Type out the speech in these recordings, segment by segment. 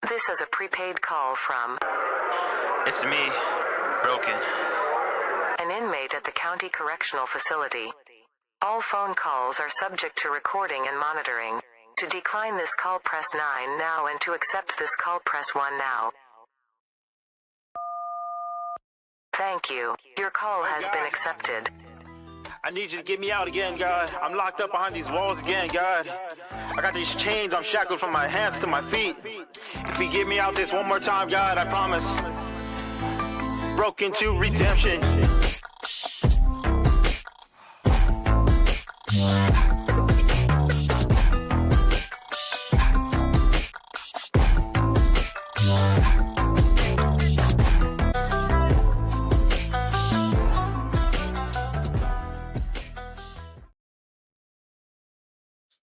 This is a prepaid call from It's me, Broken. an inmate at the county correctional facility. All phone calls are subject to recording and monitoring. To decline this call, press 9 now, and to accept this call, press 1 now. Thank you. Your call has been accepted. I need you to get me out again, God. I'm locked up behind these walls again, God. I got these chains, I'm shackled from my hands to my feet. If you get me out this one more time, God, I promise. Broken to redemption.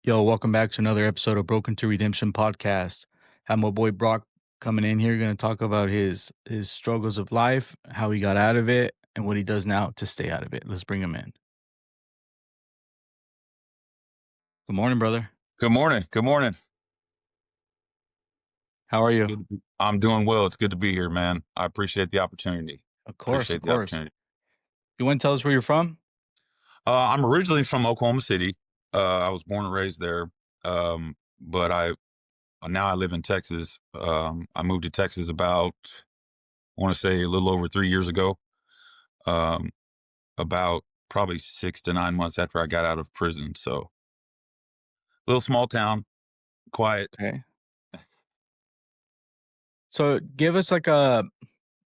Yo, welcome back to another episode of Broken to Redemption podcast. Have my boy Brock coming in here, going to talk about his struggles of life, how he got out of it, and what he does now to stay out of it. Let's bring him in. Good morning, brother. Good morning. Good morning. How are you? I'm doing well. It's good to be here, man. I appreciate the opportunity. Of course, Appreciate of the course. opportunity. You want to tell us where you're from? I'm originally from Oklahoma City. I was born and raised there, but now I live in Texas. I moved to Texas about, I want to say, a little over 3 years ago. About probably 6 to 9 months after I got out of prison. So, little small town, quiet. Okay. So give us like a,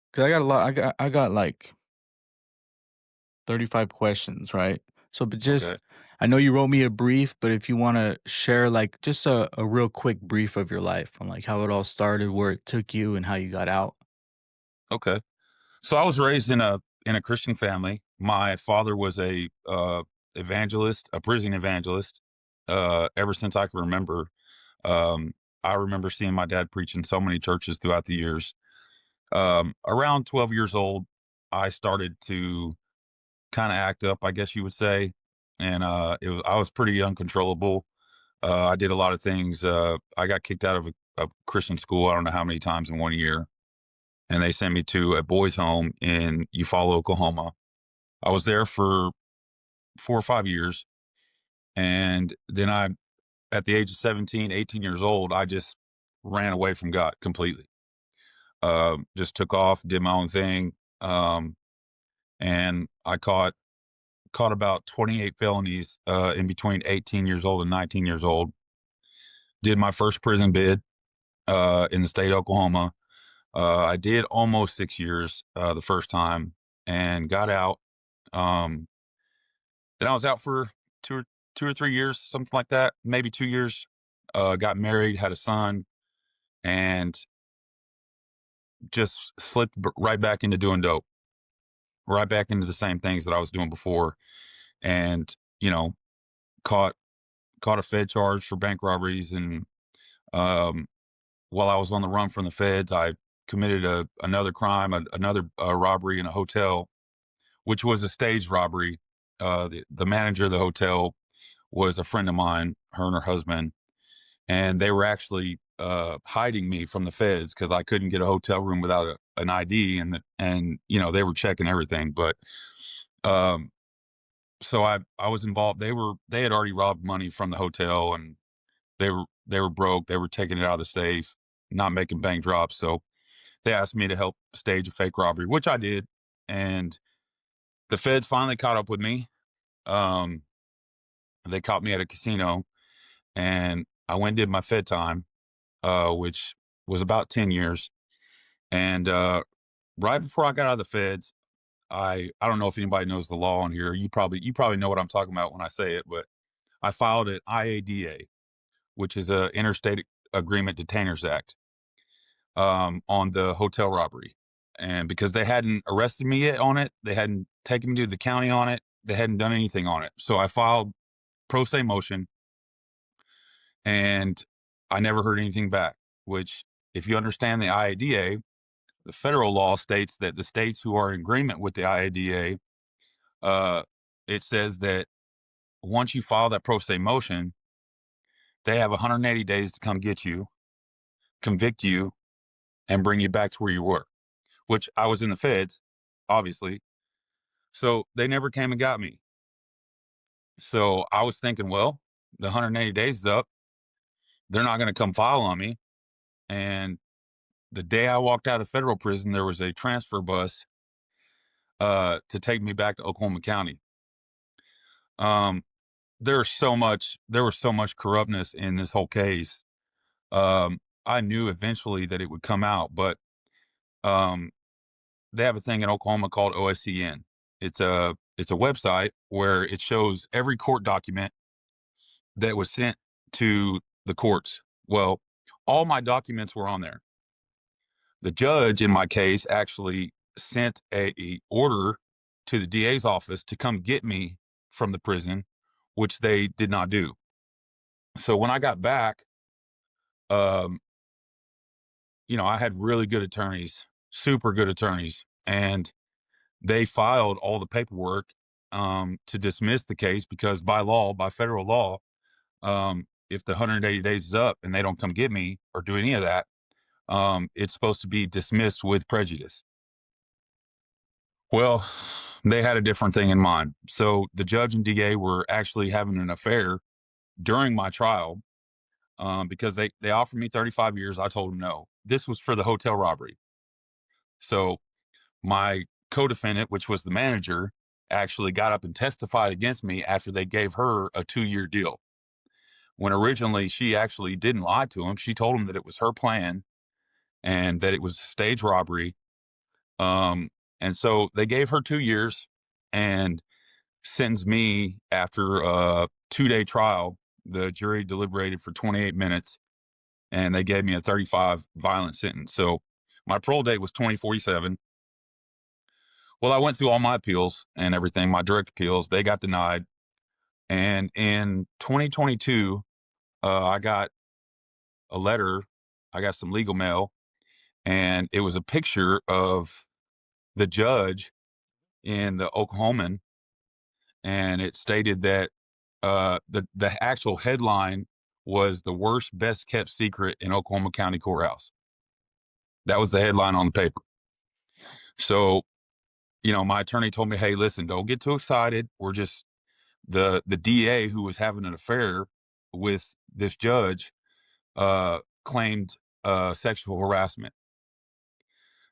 because I got a lot. I got like 35 questions, right? So, but just, Okay. I know you wrote me a brief, but if you want to share like just a real quick brief of your life on like how it all started, where it took you, and how you got out. Okay. So I was raised in a Christian family. My father was a evangelist, a prison evangelist. Ever since I can remember, I remember seeing my dad preach in so many churches throughout the years. Around 12 years old, I started to kind of act up, I guess you would say, and I was pretty uncontrollable. I did a lot of things. I got kicked out of a Christian school. I don't know how many times in 1 year. And they sent me to a boys' home in Eufaula, Oklahoma. I was there for 4 or 5 years. And then at the age of 17, 18 years old, I just ran away from God completely. Just took off, did my own thing. And I caught about 28 felonies in between 18 years old and 19 years old. Did my first prison bid in the state of Oklahoma. I did almost 6 years the first time and got out. Then I was out for two or 3 years, something like that, maybe 2 years. Got married, had a son, and just slipped right back into doing dope, right back into the same things that I was doing before. And, caught a Fed charge for bank robberies. And while I was on the run from the feds, I committed another crime, another robbery in a hotel, which was a staged robbery. The manager of the hotel was a friend of mine, her and her husband, and they were actually hiding me from the feds because I couldn't get a hotel room without an ID, and they were checking everything. But so I was involved. They had already robbed money from the hotel, and they were broke. They were taking it out of the safe, not making bank drops. So they asked me to help stage a fake robbery, which I did, and the feds finally caught up with me. They caught me at a casino, and I went and did my Fed time, which was about 10 years. And right before I got out of the feds, I don't know if anybody knows the law on here. You probably know what I'm talking about when I say it, but I filed an IADA, which is a Interstate Agreement Detainers Act, on the hotel robbery. And because they hadn't arrested me yet on it, they hadn't taken me to the county on it, they hadn't done anything on it. So I filed pro se motion, and I never heard anything back, which, if you understand the IADA, the federal law states that the states who are in agreement with the IADA, it says that once you file that pro se motion, they have 180 days to come get you. convict you and bring you back to where you were, which I was in the feds, obviously. So they never came and got me. So I was thinking, well, the 180 days is up. They're not going to come file on me. And the day I walked out of federal prison, there was a transfer bus to take me back to Oklahoma County. There was so much corruptness in this whole case. I knew eventually that it would come out, but they have a thing in Oklahoma called OSCN. It's a website where it shows every court document that was sent to the courts. Well, all my documents were on there. The judge in my case actually sent a order to the DA's office to come get me from the prison, which they did not do. So when I got back, I had really good attorneys, super good attorneys, and they filed all the paperwork to dismiss the case because by federal law, if the 180 days is up and they don't come get me or do any of that, it's supposed to be dismissed with prejudice. Well, they had a different thing in mind. So the judge and DA were actually having an affair during my trial because they offered me 35 years. I told them no. This was for the hotel robbery. So my co-defendant, which was the manager, actually got up and testified against me after they gave her a 2-year deal. When originally she actually didn't lie to him. She told him that it was her plan and that it was a stage robbery. And so they gave her 2 years and sentenced me after a 2-day trial. The jury deliberated for 28 minutes and they gave me a 35 violent sentence. So my parole date was 2047. Well, I went through all my appeals and everything, my direct appeals, they got denied. And in 2022, I got a letter, I got some legal mail, and it was a picture of the judge in the Oklahoman, and it stated that the actual headline was the worst, best kept secret in Oklahoma County Courthouse. That was the headline on the paper. So, my attorney told me, hey, listen, don't get too excited. We're just the DA who was having an affair with this judge claimed sexual harassment.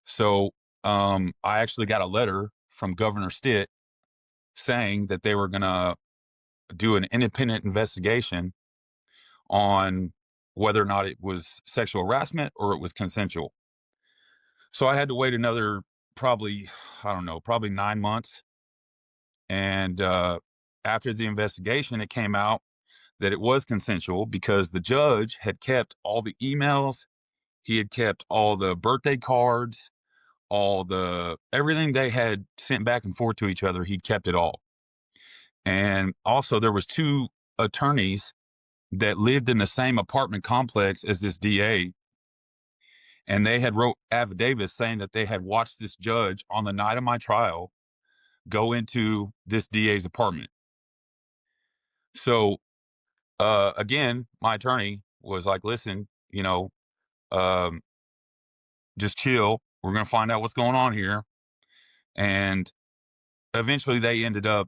So I actually got a letter from Governor Stitt saying that they were going to do an independent investigation on whether or not it was sexual harassment or it was consensual. So I had to wait another probably 9 months. And after the investigation, it came out that it was consensual because the judge had kept all the emails. He had kept all the birthday cards, everything they had sent back and forth to each other. He'd kept it all. And also there was 2 attorneys that lived in the same apartment complex as this DA. And they had wrote affidavits saying that they had watched this judge on the night of my trial go into this DA's apartment. So, again, my attorney was like, listen, just chill. We're going to find out what's going on here. And eventually they ended up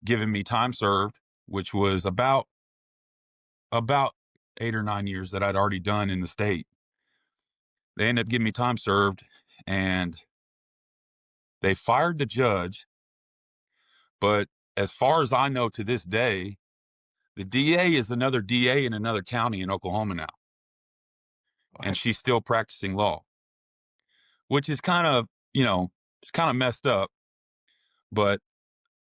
giving me time served, which was about 8 or 9 years that I'd already done in the state. They ended up giving me time served, and they fired the judge. But as far as I know to this day, the DA is another DA in another county in Oklahoma now. And she's still practicing law, which is kind of, it's kind of messed up. But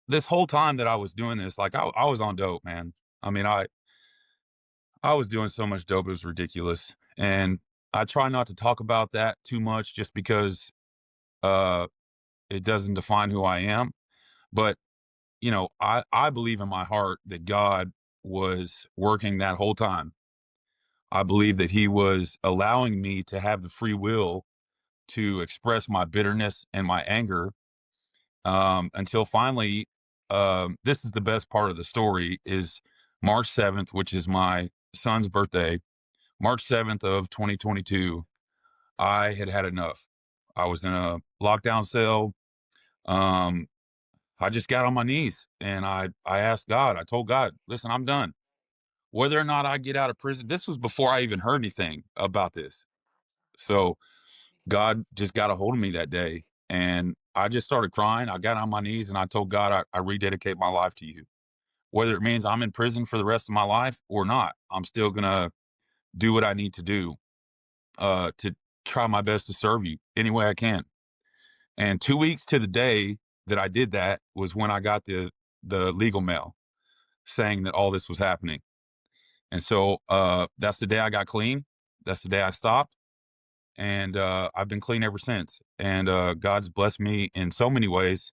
this whole time that I was doing this, like I was on dope, man. I mean, I was doing so much dope, it was ridiculous. And I try not to talk about that too much just because it doesn't define who I am. But, I believe in my heart that God was working that whole time. I believe that he was allowing me to have the free will to express my bitterness and my anger until finally, this is the best part of the story, is March 7th, which is my son's birthday, March 7th of 2022, I had had enough. I was in a lockdown cell. Um, I just got on my knees and I asked God. I told God, listen, I'm done. Whether or not I get out of prison, this was before I even heard anything about this. So God just got a hold of me that day, and I just started crying. I got on my knees and I told God, I rededicate my life to you. Whether it means I'm in prison for the rest of my life or not, I'm still gonna do what I need to do to try my best to serve you any way I can. And 2 weeks to the day that I did that was when I got the legal mail saying that all this was happening. And so that's the day I got clean. That's the day I stopped. And I've been clean ever since. And God's blessed me in so many ways.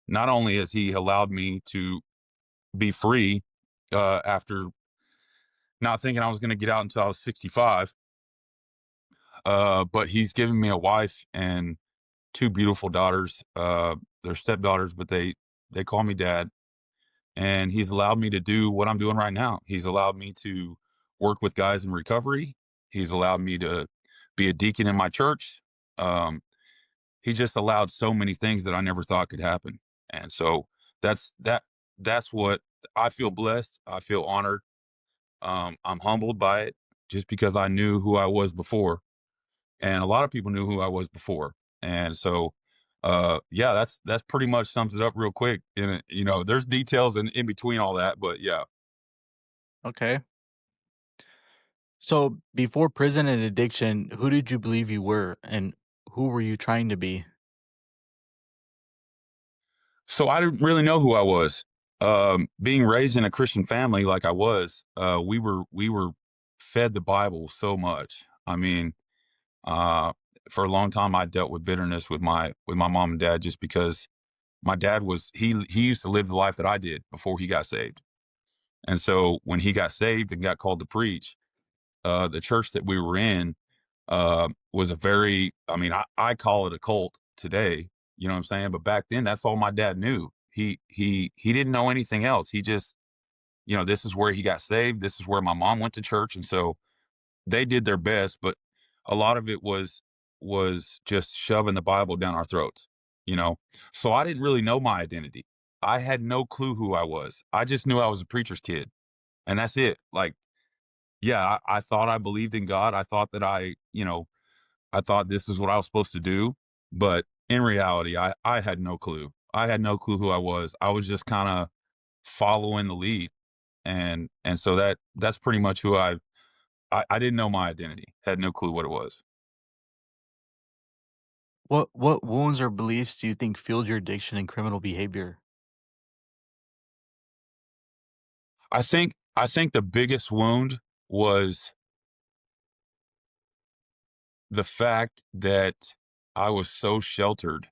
Not only has He allowed me to be free after not thinking I was going to get out until I was 65, but He's given me a wife and two beautiful daughters. They're stepdaughters, but they call me dad. And He's allowed me to do what I'm doing right now. He's allowed me to work with guys in recovery. He's allowed me to be a deacon in my church. Um, he just allowed so many things that I never thought could happen. And so that's that that's what I feel blessed. I feel honored. I'm humbled by it just because I knew who I was before. And a lot of people knew who I was before. And so yeah, that's pretty much sums it up real quick. And there's details in between all that, but yeah. Okay. So before prison and addiction, who did you believe you were, and who were you trying to be? So I didn't really know who I was. Being raised in a Christian family like I was, we were fed the Bible so much. I mean, uh, for a long time I dealt with bitterness with my mom and dad just because my dad was he used to live the life that I did before he got saved. And so when he got saved and got called to preach, the church that we were in was a very, I mean, I call it a cult today, you know what I'm saying? But back then, that's all my dad knew. He didn't know anything else. He just, this is where he got saved. This is where my mom went to church. And so they did their best, but a lot of it was just shoving the Bible down our throats, you know? So I didn't really know my identity. I had no clue who I was. I just knew I was a preacher's kid. And that's it. Like, yeah, I thought I believed in God. I thought that I thought this is what I was supposed to do. But in reality, I had no clue. I had no clue who I was. I was just kind of following the lead. And so that's pretty much who I didn't know my identity. Had no clue what it was. What wounds or beliefs do you think fueled your addiction and criminal behavior? I think the biggest wound was the fact that I was so sheltered.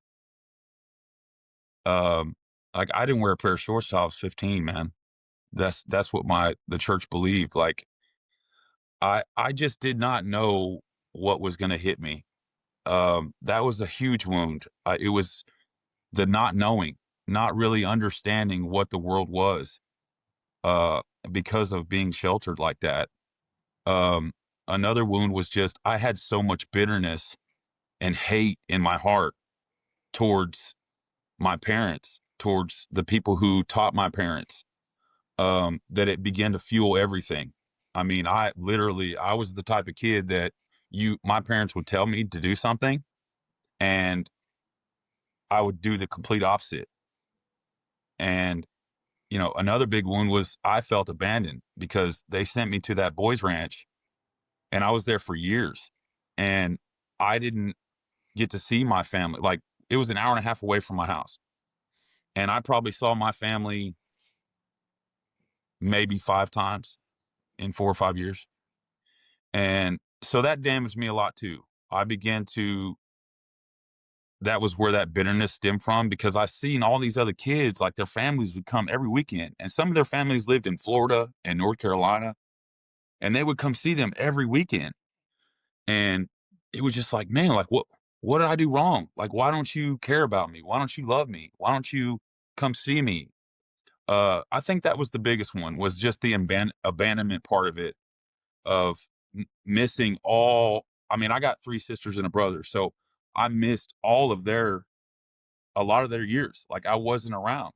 Um, like I didn't wear a pair of shorts till I was 15, man. That's what the church believed. Like I just did not know what was going to hit me. That was a huge wound. It was the not knowing, not really understanding what the world was, uh, because of being sheltered like that. Um, Another wound was just I had so much bitterness and hate in my heart towards my parents, towards the people who taught my parents, that it began to fuel everything. I mean, I was the type of kid that my parents would tell me to do something and I would do the complete opposite. And, another big wound was I felt abandoned because they sent me to that boys ranch and I was there for years and I didn't get to see my family. Like it was an hour and a half away from my house. And I probably saw my family maybe 5 times in 4 or 5 years. And so that damaged me a lot too. I began to that was where that bitterness stemmed from because I seen all these other kids, like their families would come every weekend. And some of their families lived in Florida and North Carolina, and they would come see them every weekend. And it was just like, man, like what did I do wrong? Like, why don't you care about me? Why don't you love me? Why don't you come see me? I think that was the biggest one was just the abandonment part of it. of missing all. I mean, I got 3 sisters and a brother, so I missed a lot of their years. Like, I wasn't around.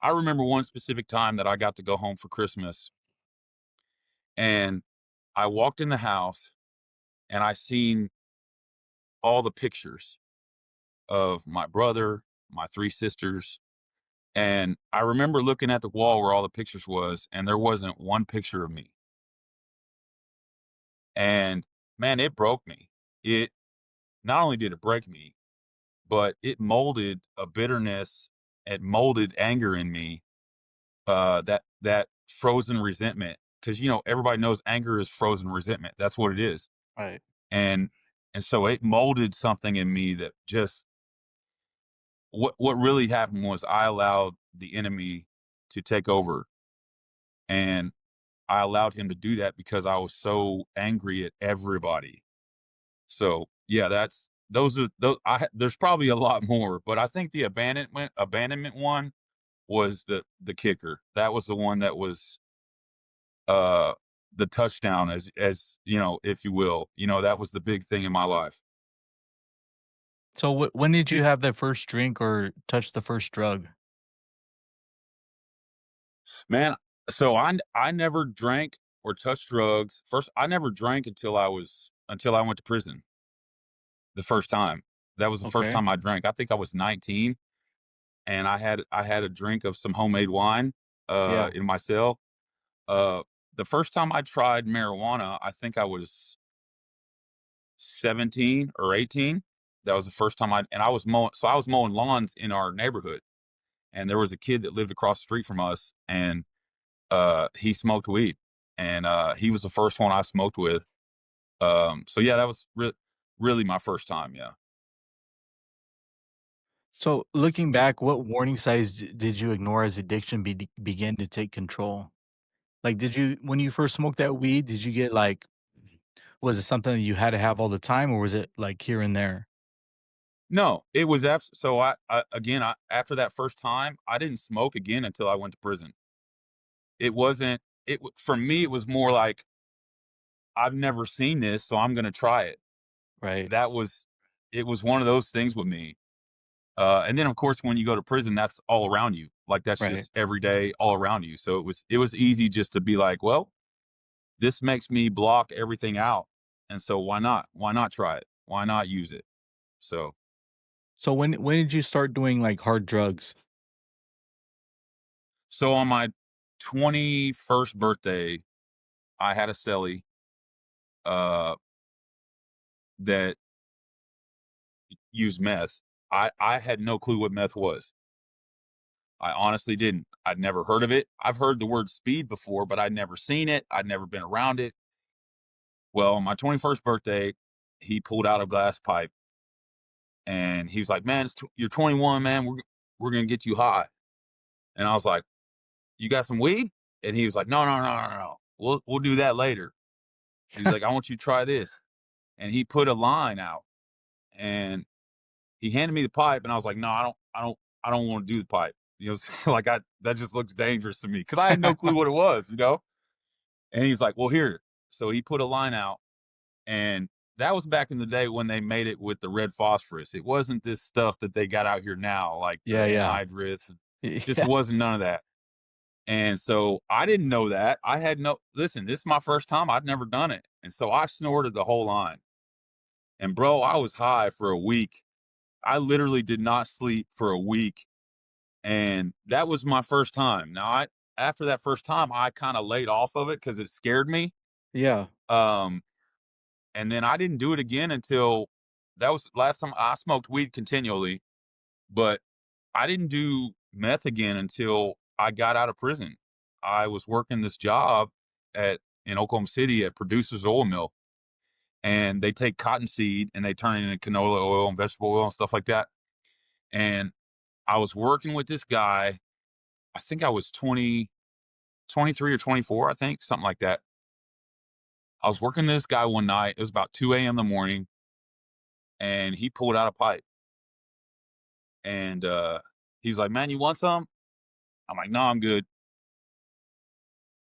I remember one specific time that I got to go home for Christmas, and I walked in the house and I seen all the pictures of my brother, my 3 sisters, and I remember looking at the wall where all the pictures was, and there wasn't one picture of me. And man, it broke me. It not only did it break me, but it molded a bitterness, it molded anger in me, that frozen resentment. Because everybody knows anger is frozen resentment. That's what it is. Right. And so it molded something in me that just what really happened was I allowed the enemy to take over, and I allowed him to do that because I was so angry at everybody. So yeah, there's probably a lot more, but I think the abandonment one was the kicker. That was the one that was uh the touchdown, as if you will. That was the big thing in my life. So when did you have that first drink or touch the first drug? Man, so I never drank or touched drugs. First, I never drank until I went to prison the first time. That was the first Okay. time I drank. I think I was 19, and I had a drink of some homemade wine Yeah. in my cell. Uh the first time I tried marijuana, I think I was 17 or 18. That was the first time I was mowing lawns in our neighborhood, and there was a kid that lived across the street from us, and he smoked weed, and he was the first one I smoked with. So yeah, that was really my first time. Yeah. So looking back, what warning signs did you ignore as addiction began to take control? Like, when you first smoked that weed, did you get like, was it something that you had to have all the time, or was it like here and there? No, it was so again, after that first time, I didn't smoke again until I went to prison. It wasn't for me, it was more like, I've never seen this, so I'm gonna try it. Right. That was It was one of those things with me. And then of course when you go to prison, that's all around you. Like, that's Right. just every day all around you. So it was easy just to be like, well, this makes me block everything out. And so why not? Why not try it? Why not use it? So So when did you start doing like hard drugs? on my 21st birthday, I had a celly uh that used meth. I had no clue what meth was. I honestly didn't. I'd never heard of it. I've heard the word speed before, but I'd never seen it. I'd never been around it. Well, on my 21st birthday, he pulled out a glass pipe, and he was like, "Man, you're 21, man. We're gonna get you high." And I was like, "You got some weed?" And he was like, "No, no, no, no, no. We'll do that later." He's like, "I want you to try this." And he put a line out, and he handed me the pipe, and I was like, "No, I don't want to do the pipe." Like, that just looks dangerous to me because I had no clue what it was. And he's like, "Well, here." So he put a line out, and that was back in the day when they made it with the red phosphorus. It wasn't this stuff that they got out here now, like the Yeah, yeah. anhydrous. Just Yeah. wasn't none of that. And so I didn't know that. I had no listen. This is my first time. I'd never done it, and so I snorted the whole line. And bro, I was high for a week. I literally did not sleep for a week, and that was my first time. Now, after that first time, I kind of laid off of it because it scared me. Yeah. Um, and then I didn't do it again until that was the last time I smoked weed continually, but I didn't do meth again until I got out of prison. I was working this job in Oklahoma City at Producers Oil Mill, and they take cottonseed and they turn it into canola oil and vegetable oil and stuff like that. And I was working with this guy. I think I was 23 or 24, I think, something like that. I was working with this guy one night. It was about 2 a.m. in the morning, and he pulled out a pipe. And he was like, "Man, you want some?" I'm like, "No, I'm good."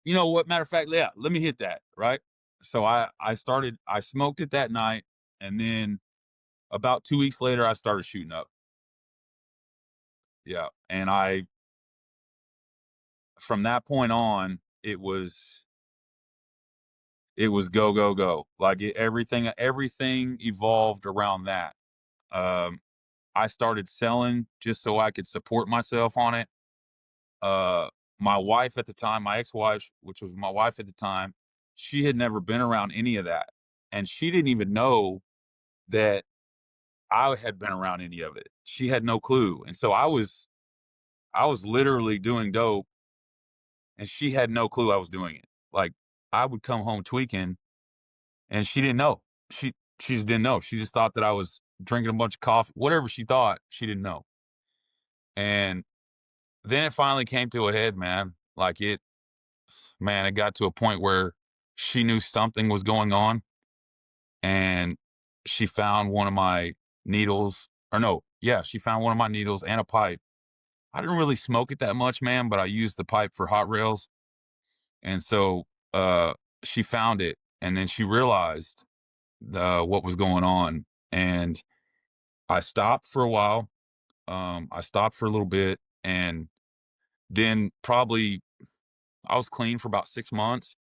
You know what? Matter of fact, yeah, let me hit that, right? So I smoked it that night, and then about 2 weeks later, I started shooting up. Yeah, and from that point on, it was go, go, go. Like, everything evolved around that. Um, I started selling just so I could support myself on it. Uh, my wife at the time, my ex-wife, which was my wife at the time, she had never been around any of that, and she didn't even know that I had been around any of it. She had no clue, and so I was literally doing dope, and she had no clue I was doing it. Like, I would come home tweaking, and she didn't know. She just didn't know. She just thought that I was drinking a bunch of coffee. Whatever she thought, she didn't know. And then it finally came to a head, man. Like, it got to a point where she knew something was going on, and she found one of my needles, or no, yeah, she found one of my needles and a pipe. I didn't really smoke it that much, man, but I used the pipe for hot rails. And so she found it, and then she realized what was going on. And I stopped for a while. I stopped for a little bit, and then probably I was clean for about 6 months.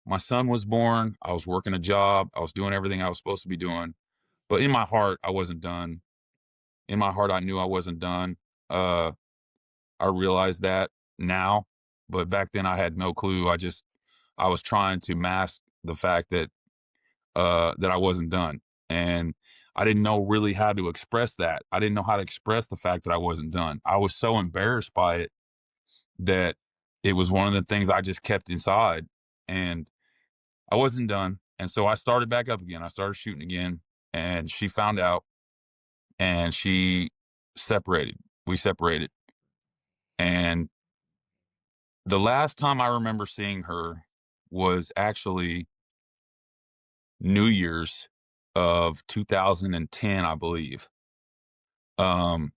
My son was born. I was working a job. I was doing everything I was supposed to be doing. But in my heart, I wasn't done. In my heart, I knew I wasn't done. Uh, I realize that now, but back then I had no clue. I was trying to mask the fact that I wasn't done. And I didn't know really how to express that. I didn't know how to express the fact that I wasn't done. I was so embarrassed by it that it was one of the things I just kept inside, and I wasn't done. And so I started back up again. I started shooting again, and she found out, and she separated. We separated. And the last time I remember seeing her was actually New Year's of 2010, I believe. Um,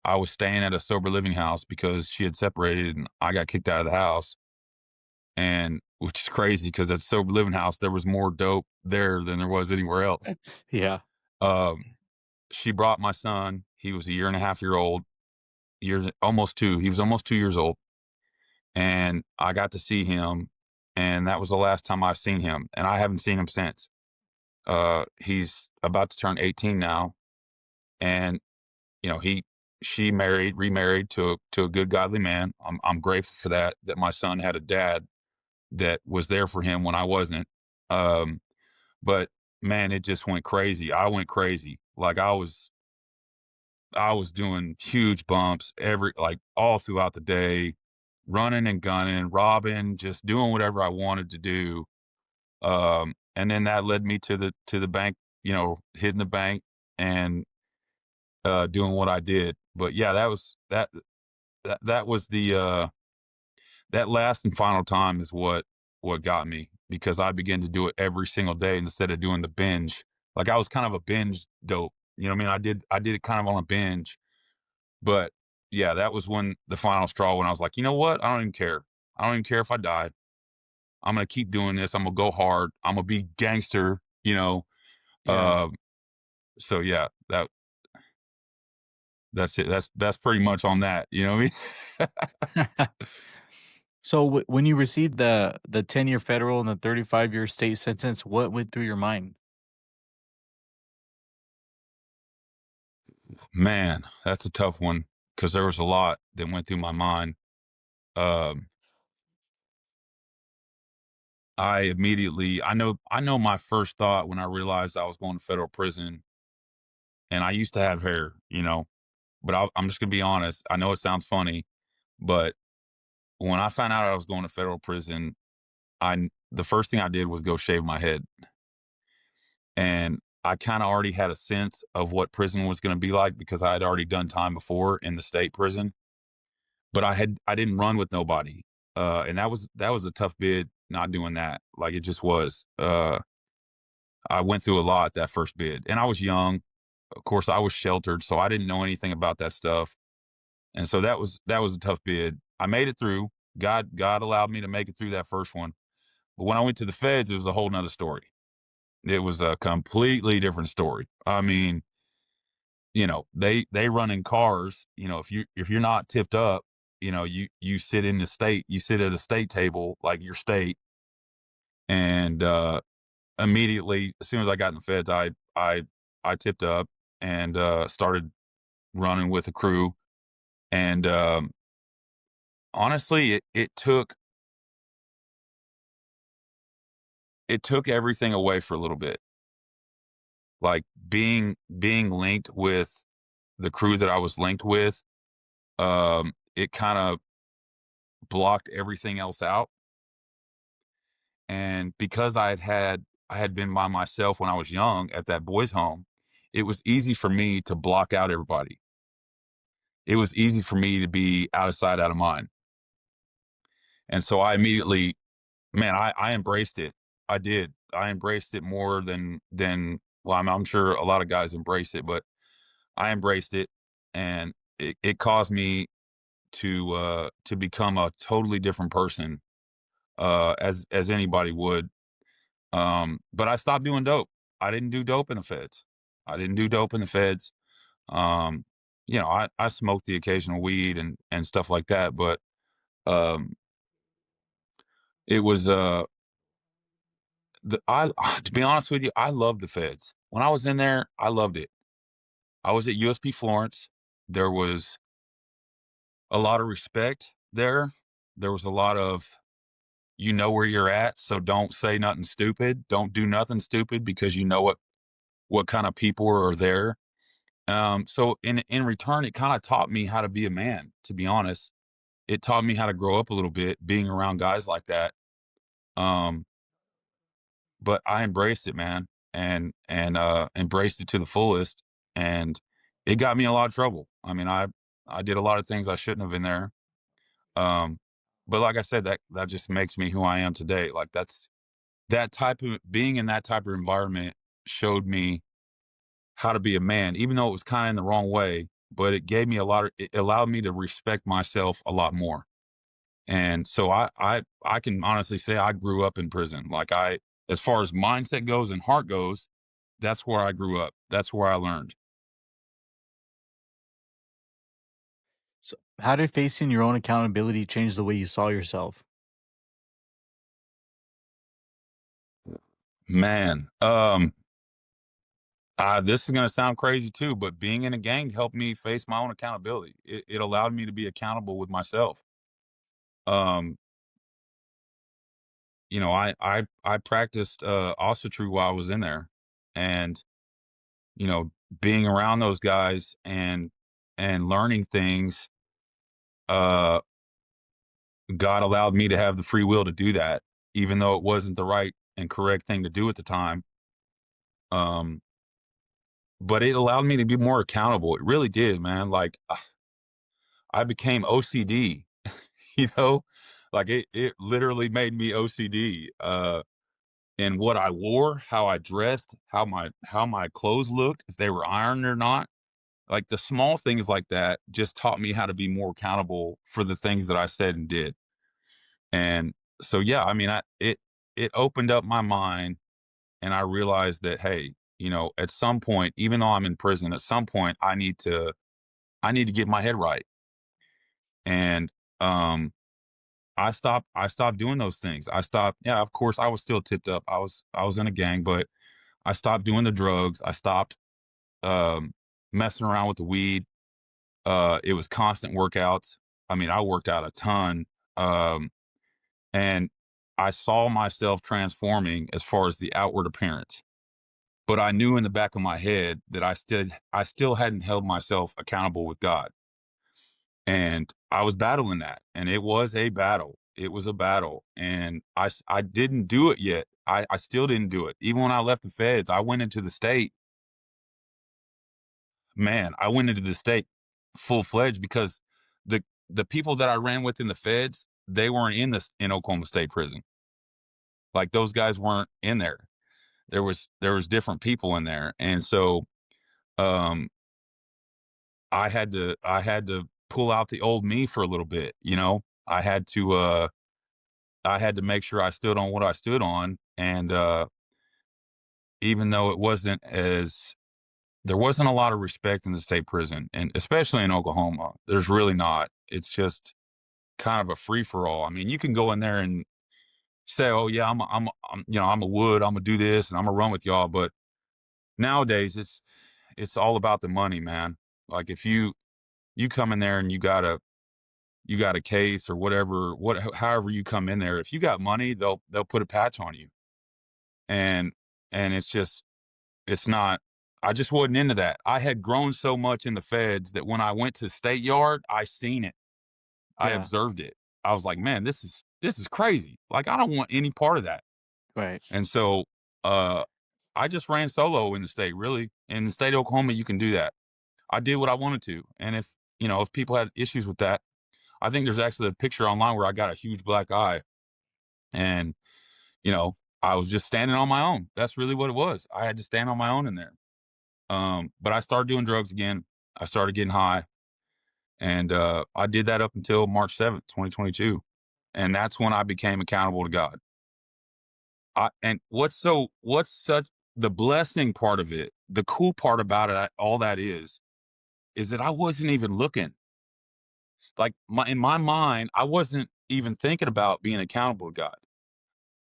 I was staying at a sober living house because she had separated and I got kicked out of the house. And which is crazy because at sober living house, there was more dope there than there was anywhere else. Yeah. Um, she brought my son. He was a year and a half year old, almost two. He was almost 2 years old. And I got to see him. And that was the last time I've seen him. And I haven't seen him since. He's about to turn 18 now. And, she remarried to a good godly man. I'm grateful for that my son had a dad that was there for him when I wasn't. But man, it just went crazy. I went crazy. Like, I was doing huge bumps all throughout the day, running and gunning, robbing, just doing whatever I wanted to do. And then that led me to the bank, hitting the bank and doing what I did. But yeah, that was that last and final time is what got me, because I began to do it every single day instead of doing the binge. Like, I was kind of a binge dope. You know what I mean? I did it kind of on a binge. But yeah, that was when the final straw, when I was like, you know what? I don't even care. I don't even care if I die. I'm gonna keep doing this. I'm gonna go hard. I'm gonna be gangster, Yeah. So yeah, that's it. That's pretty much on that. You know what I mean? So when you received the 10-year federal and the 35-year state sentence, what went through your mind? Man, that's a tough one because there was a lot that went through my mind. Um, I know my first thought when I realized I was going to federal prison, and I used to have hair, but I'm just gonna be honest. I know it sounds funny, but when I found out I was going to federal prison, the first thing I did was go shave my head. And I kind of already had a sense of what prison was going to be like because I had already done time before in the state prison, but I didn't run with nobody. And that was a tough bid, not doing that. Like, it just was. I went through a lot that first bid, and I was young. Of course, I was sheltered, so I didn't know anything about that stuff. And so that was a tough bid. I made it through. God allowed me to make it through that first one. But when I went to the feds, it was a whole nother story. It was a completely different story. I mean, they run in cars. If you're not tipped up, you sit in the state, you sit at a state table like your state, and immediately as soon as I got in the feds, I tipped up and started running with the crew. And honestly, it took everything away for a little bit. Like being linked with the crew that I was linked with, it kind of blocked everything else out. And because I had been by myself when I was young at that boys' home, it was easy for me to block out everybody. It was easy for me to be out of sight, out of mind. And so I immediately, man, I embraced it. I did. I embraced it more than well, I'm sure a lot of guys embrace it, but I embraced it, and it caused me to become a totally different person, as anybody would. But I stopped doing dope. I didn't do dope in the feds. I didn't do dope in the feds. Um, I smoked the occasional weed and stuff like that, but um, it was I to be honest with you, I loved the feds. When I was in there, I loved it. I was at USP Florence. There was a lot of respect there. There was a lot of, you know where you're at, so don't say nothing stupid. Don't do nothing stupid because you know what kind of people are there. So in return, it kind of taught me how to be a man, to be honest. It taught me how to grow up a little bit being around guys like that. Um, but I embraced it, man, and embraced it to the fullest. And it got me in a lot of trouble. I mean, I did a lot of things I shouldn't have in there. Um, but like I said, that just makes me who I am today. Like that type of being in that type of environment showed me how to be a man, even though it was kind of in the wrong way, but it allowed me to respect myself a lot more. And so I can honestly say I grew up in prison. As far as mindset goes and heart goes, that's where I grew up. That's where I learned. So, how did facing your own accountability change the way you saw yourself? Man, this is going to sound crazy too, but being in a gang helped me face my own accountability. It allowed me to be accountable with myself. Um, I practiced true while I was in there, and you know, being around those guys and learning things, uh, God allowed me to have the free will to do that, even though it wasn't the right and correct thing to do at the time. Um, but it allowed me to be more accountable. It really did, man. Like I became OCD, you know, like it literally made me OCD. In what I wore, how I dressed, how my clothes looked, if they were ironed or not. Like the small things like that just taught me how to be more accountable for the things that I said and did. And so yeah, I mean, it opened up my mind, and I realized that hey, at some point, even though I'm in prison, at some point I need to get my head right. And I stopped doing those things. Yeah, of course I was still tipped up. I was in a gang, but I stopped doing the drugs. I stopped um messing around with the weed. It was constant workouts. I mean, I worked out a ton. Um and I saw myself transforming as far as the outward appearance. But I knew in the back of my head that I still hadn't held myself accountable with God. And I was battling that, and it was a battle. It was a battle, and I didn't do it yet. I still didn't do it. Even when I left the feds, I went into the state. Man, I went into the state full fledged because the people that I ran with in the feds, they weren't in Oklahoma State prison. Like those guys weren't in there. There was different people in there, and so um, I had to pull out the old me for a little bit. I had to I had to make sure I stood on what I stood on. And even though there wasn't a lot of respect in the state prison, and especially in Oklahoma, there's really not. It's just kind of a free for all. I mean, you can go in there and say, "Oh yeah, I'm a Wood. I'm gonna do this, and I'm gonna run with y'all." But nowadays, it's all about the money, man. Like if you come in there and you got a case or whatever, however you come in there, if you got money, they'll put a patch on you, and it's just it's not. I just wasn't into that. I had grown so much in the feds that when I went to state yard, I seen it. I Yeah. observed it. I was like, man, this is crazy. Like I don't want any part of that. Right. And so uh I just ran solo in the state, really. In the state of Oklahoma, you can do that. I did what I wanted to. And if people had issues with that, I think there's actually a picture online where I got a huge black eye and, you know, I was just standing on my own. That's really what it was. I had to stand on my own in there. But I started doing drugs again. I started getting high. And I did that up until March 7th, 2022. And that's when I became accountable to God. And what's such the blessing part of it, the cool part about it, all that is that I wasn't even looking. Like in my mind, I wasn't even thinking about being accountable to God.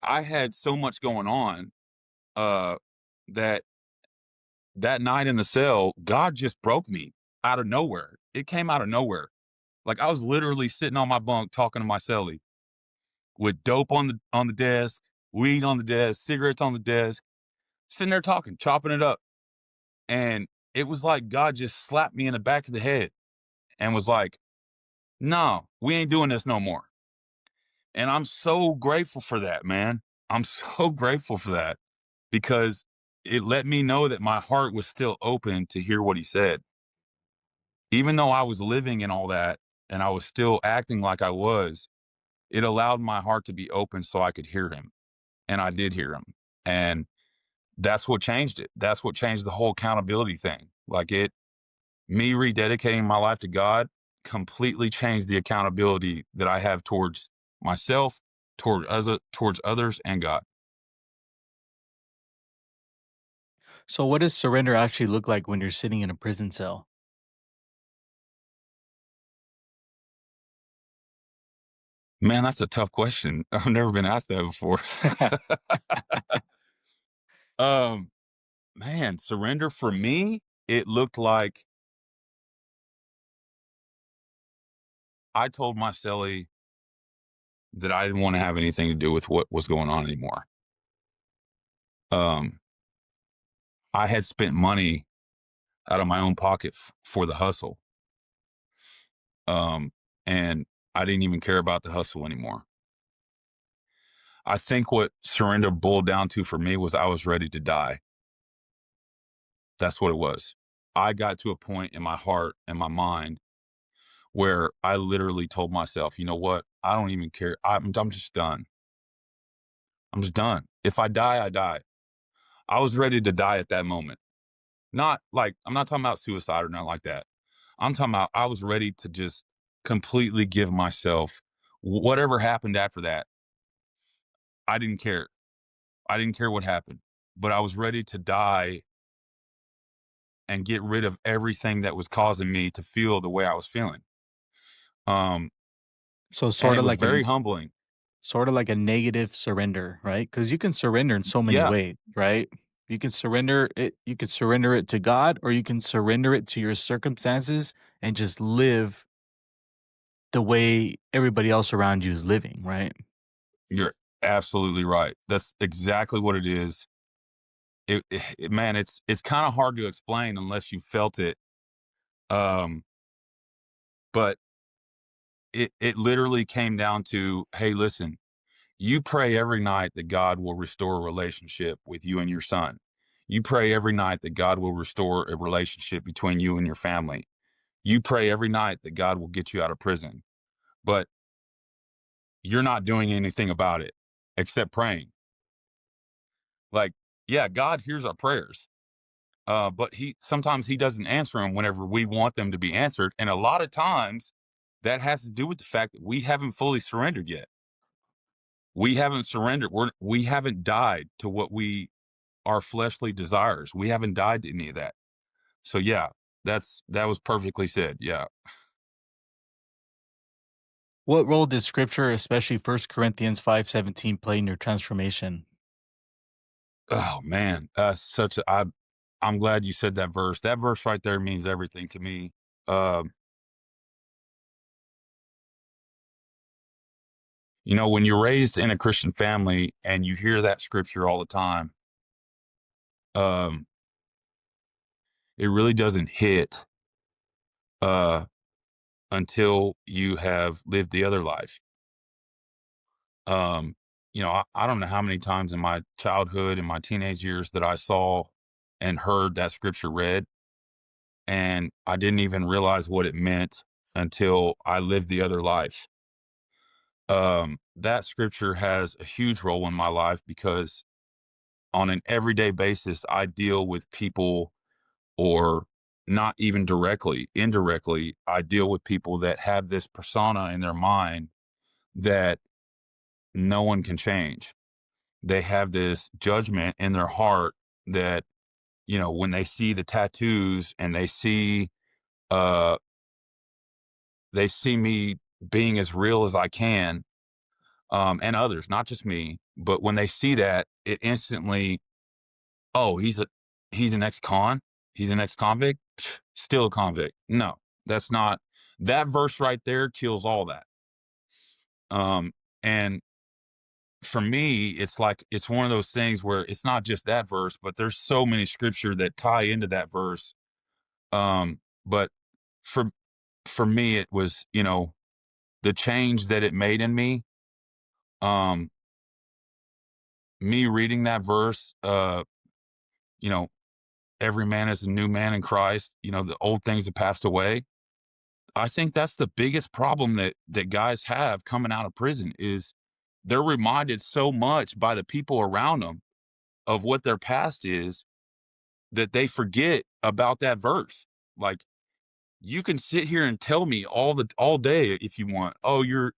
I had so much going on uh, that that night in the cell, God just broke me out of nowhere. It came out of nowhere. Like I was literally sitting on my bunk talking to my cellie with dope on the desk, weed on the desk, cigarettes on the desk, sitting there talking, chopping it up. And it was like God just slapped me in the back of the head and was like, no, we ain't doing this no more. And I'm so grateful for that, man. I'm so grateful for that because it let me know that my heart was still open to hear what he said. Even though I was living in all that and I was still acting like I was, it allowed my heart to be open so I could hear him. And I did hear him. And that's what changed it. That's what changed the whole accountability thing. Me rededicating my life to God completely changed the accountability that I have towards myself, towards others, and God. So what does surrender actually look like when you're sitting in a prison cell? Man, that's a tough question. I've never been asked that before. um, Man, surrender for me, it looked like I told my cellie that I didn't want to have anything to do with what was going on anymore. Um, I had spent money out of my own pocket for the hustle. And I didn't even care about the hustle anymore. I think what surrender boiled down to for me was I was ready to die. That's what it was. I got to a point in my heart and my mind where I literally told myself, you know what? I don't even care. I'm just done. I'm just done. If I die, I die. I was ready to die at that moment. Not like, I'm not talking about suicide or nothing like that. I'm talking about I was ready to just completely give myself whatever happened after that. I didn't care. I didn't care what happened, but I was ready to die and get rid of everything that was causing me to feel the way I was feeling. Um, So and it was very humbling. sort of like a negative surrender, right? Because you can surrender in so many Yeah, ways, right? You can surrender it to God, or you can surrender it to your circumstances and just live the way everybody else around you is living, right? you're absolutely right. That's exactly what it is. Man, it's kind of hard to explain unless you felt it. Um, but it literally came down to, hey, listen, you pray every night that God will restore a relationship with you and your son. You pray every night that God will restore a relationship between you and your family. You pray every night that God will get you out of prison, but you're not doing anything about it except praying. Like, yeah, God hears our prayers. But sometimes he doesn't answer them whenever we want them to be answered. And a lot of times that has to do with the fact that we haven't fully surrendered yet. We haven't surrendered. We haven't died to what our fleshly desires. We haven't died to any of that. So yeah, that was perfectly said. Yeah. What role did scripture, especially First Corinthians 5:17, play in your transformation? Oh man, I'm glad you said that verse. That verse right there means everything to me. Um, when you're raised in a Christian family and you hear that scripture all the time, um, it really doesn't hit uh, until you have lived the other life. Um, I don't know how many times in my childhood and my teenage years that I saw and heard that scripture read, and I didn't even realize what it meant until I lived the other life. That scripture has a huge role in my life because on an everyday basis, I deal with people, or not even directly, indirectly, I deal with people that have this persona in their mind that no one can change. They have this judgment in their heart that, when they see the tattoos and uh, they see me being as real as I can, and others, not just me, but when they see that, it instantly, oh, he's an ex-con, he's an ex-convict, still a convict. No, that's not, that verse right there kills all that. And for me, it's like, it's one of those things where it's not just that verse, but there's so many scripture that tie into that verse. But for for me, it was, the change that it made in me. Um, Me reading that verse, you know, every man is a new man in Christ, the old things have passed away. I think that's the biggest problem that guys have coming out of prison is they're reminded so much by the people around them of what their past is that they forget about that verse. Like, you can sit here and tell me all day if you want, oh, you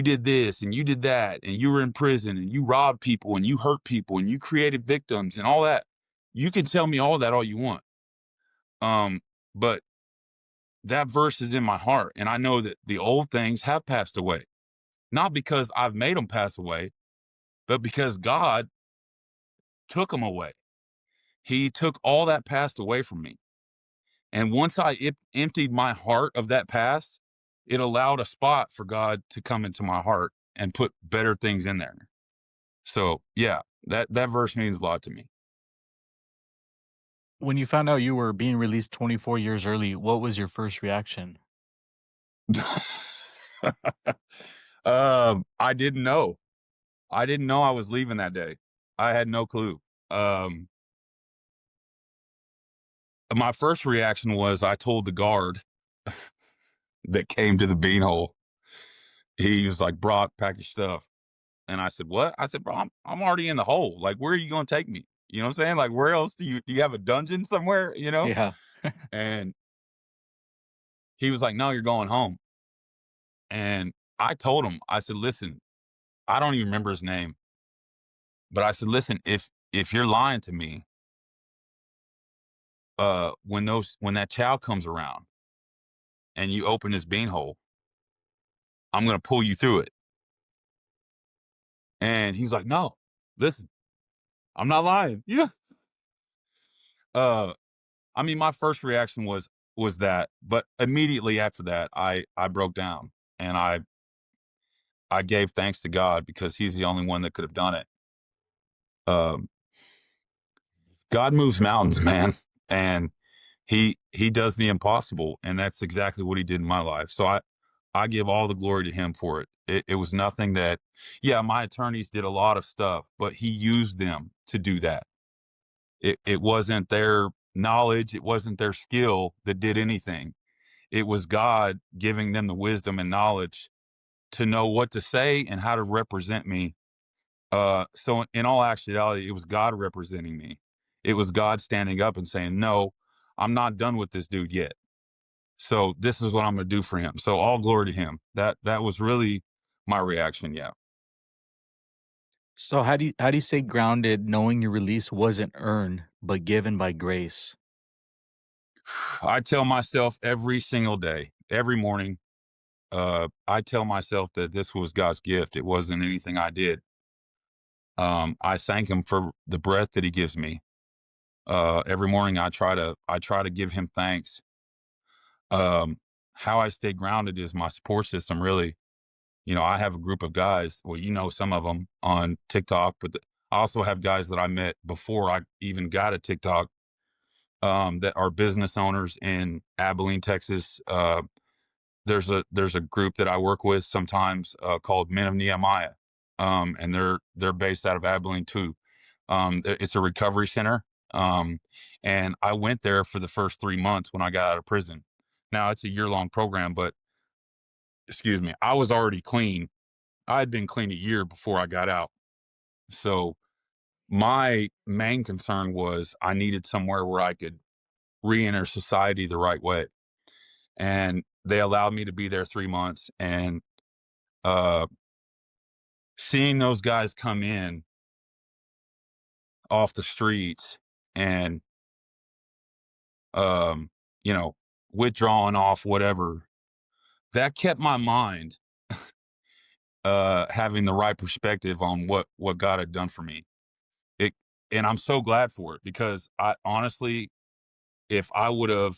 did this and you did that and you were in prison and you robbed people and you hurt people and you created victims and all that. You can tell me all that all you want. But that verse is in my heart, and I know that the old things have passed away. Not because I've made them pass away, but because God took them away. He took all that past away from me. And once I emptied my heart of that past, it allowed a spot for God to come into my heart and put better things in there. So yeah, that verse means a lot to me. When you found out you were being released 24 years early, what was your first reaction? I didn't know. I didn't know I was leaving that day. I had no clue. Um, my first reaction was I told the guard that came to the beanhole. He was like, "Brock, pack your stuff." And I said, "What?" I said, "Bro, I'm already in the hole. Like, where are you going to take me? You know what I'm saying? Like, where else do you have a dungeon somewhere? You know?" Yeah. And he was like, "No, you're going home." And I told him, I said, "Listen, I don't even remember his name, but I said, listen, if you're lying to me, when that child comes around and you open this beanhole, I'm gonna pull you through it." And he's like, "No, listen, I'm not lying." Uh, I mean, my first reaction was that, but immediately after that, I broke down and I gave thanks to God because He's the only one that could have done it. Um, God moves mountains, man, and He does the impossible, and that's exactly what He did in my life. So I give all the glory to Him for it. It was nothing that, yeah, my attorneys did a lot of stuff, but He used them to do that. It wasn't their knowledge, it wasn't their skill that did anything. It was God giving them the wisdom and knowledge to know what to say and how to represent me. So in all actuality, it was God representing me. It was God standing up and saying, "No, I'm not done with this dude yet. So this is what I'm going to do for him." So all glory to Him. That was really my reaction. Yeah. So how do you stay grounded knowing your release wasn't earned but given by grace? I tell myself every single day, every morning, I tell myself that this was God's gift. It wasn't anything I did. I thank him for the breath that he gives me. Every morning I try to give him thanks. Um, how I stay grounded is my support system, really. I have a group of guys, well, some of them on TikTok, but I also have guys that I met before I even got a TikTok, that are business owners in Abilene, Texas. There's a group that I work with sometimes, called Men of Nehemiah, and they're based out of Abilene too. It's a recovery center, and I went there for the first 3 months when I got out of prison. Now it's a year-long program, but excuse me, I was already clean. I had been clean a year before I got out. So my main concern was I needed somewhere where I could re-enter society the right way. And they allowed me to be there 3 months. And uh, seeing those guys come in off the streets and, um, you know, withdrawing off whatever, that kept my mind having the right perspective on what God had done for me. It and I'm so glad for it because I honestly, if I would have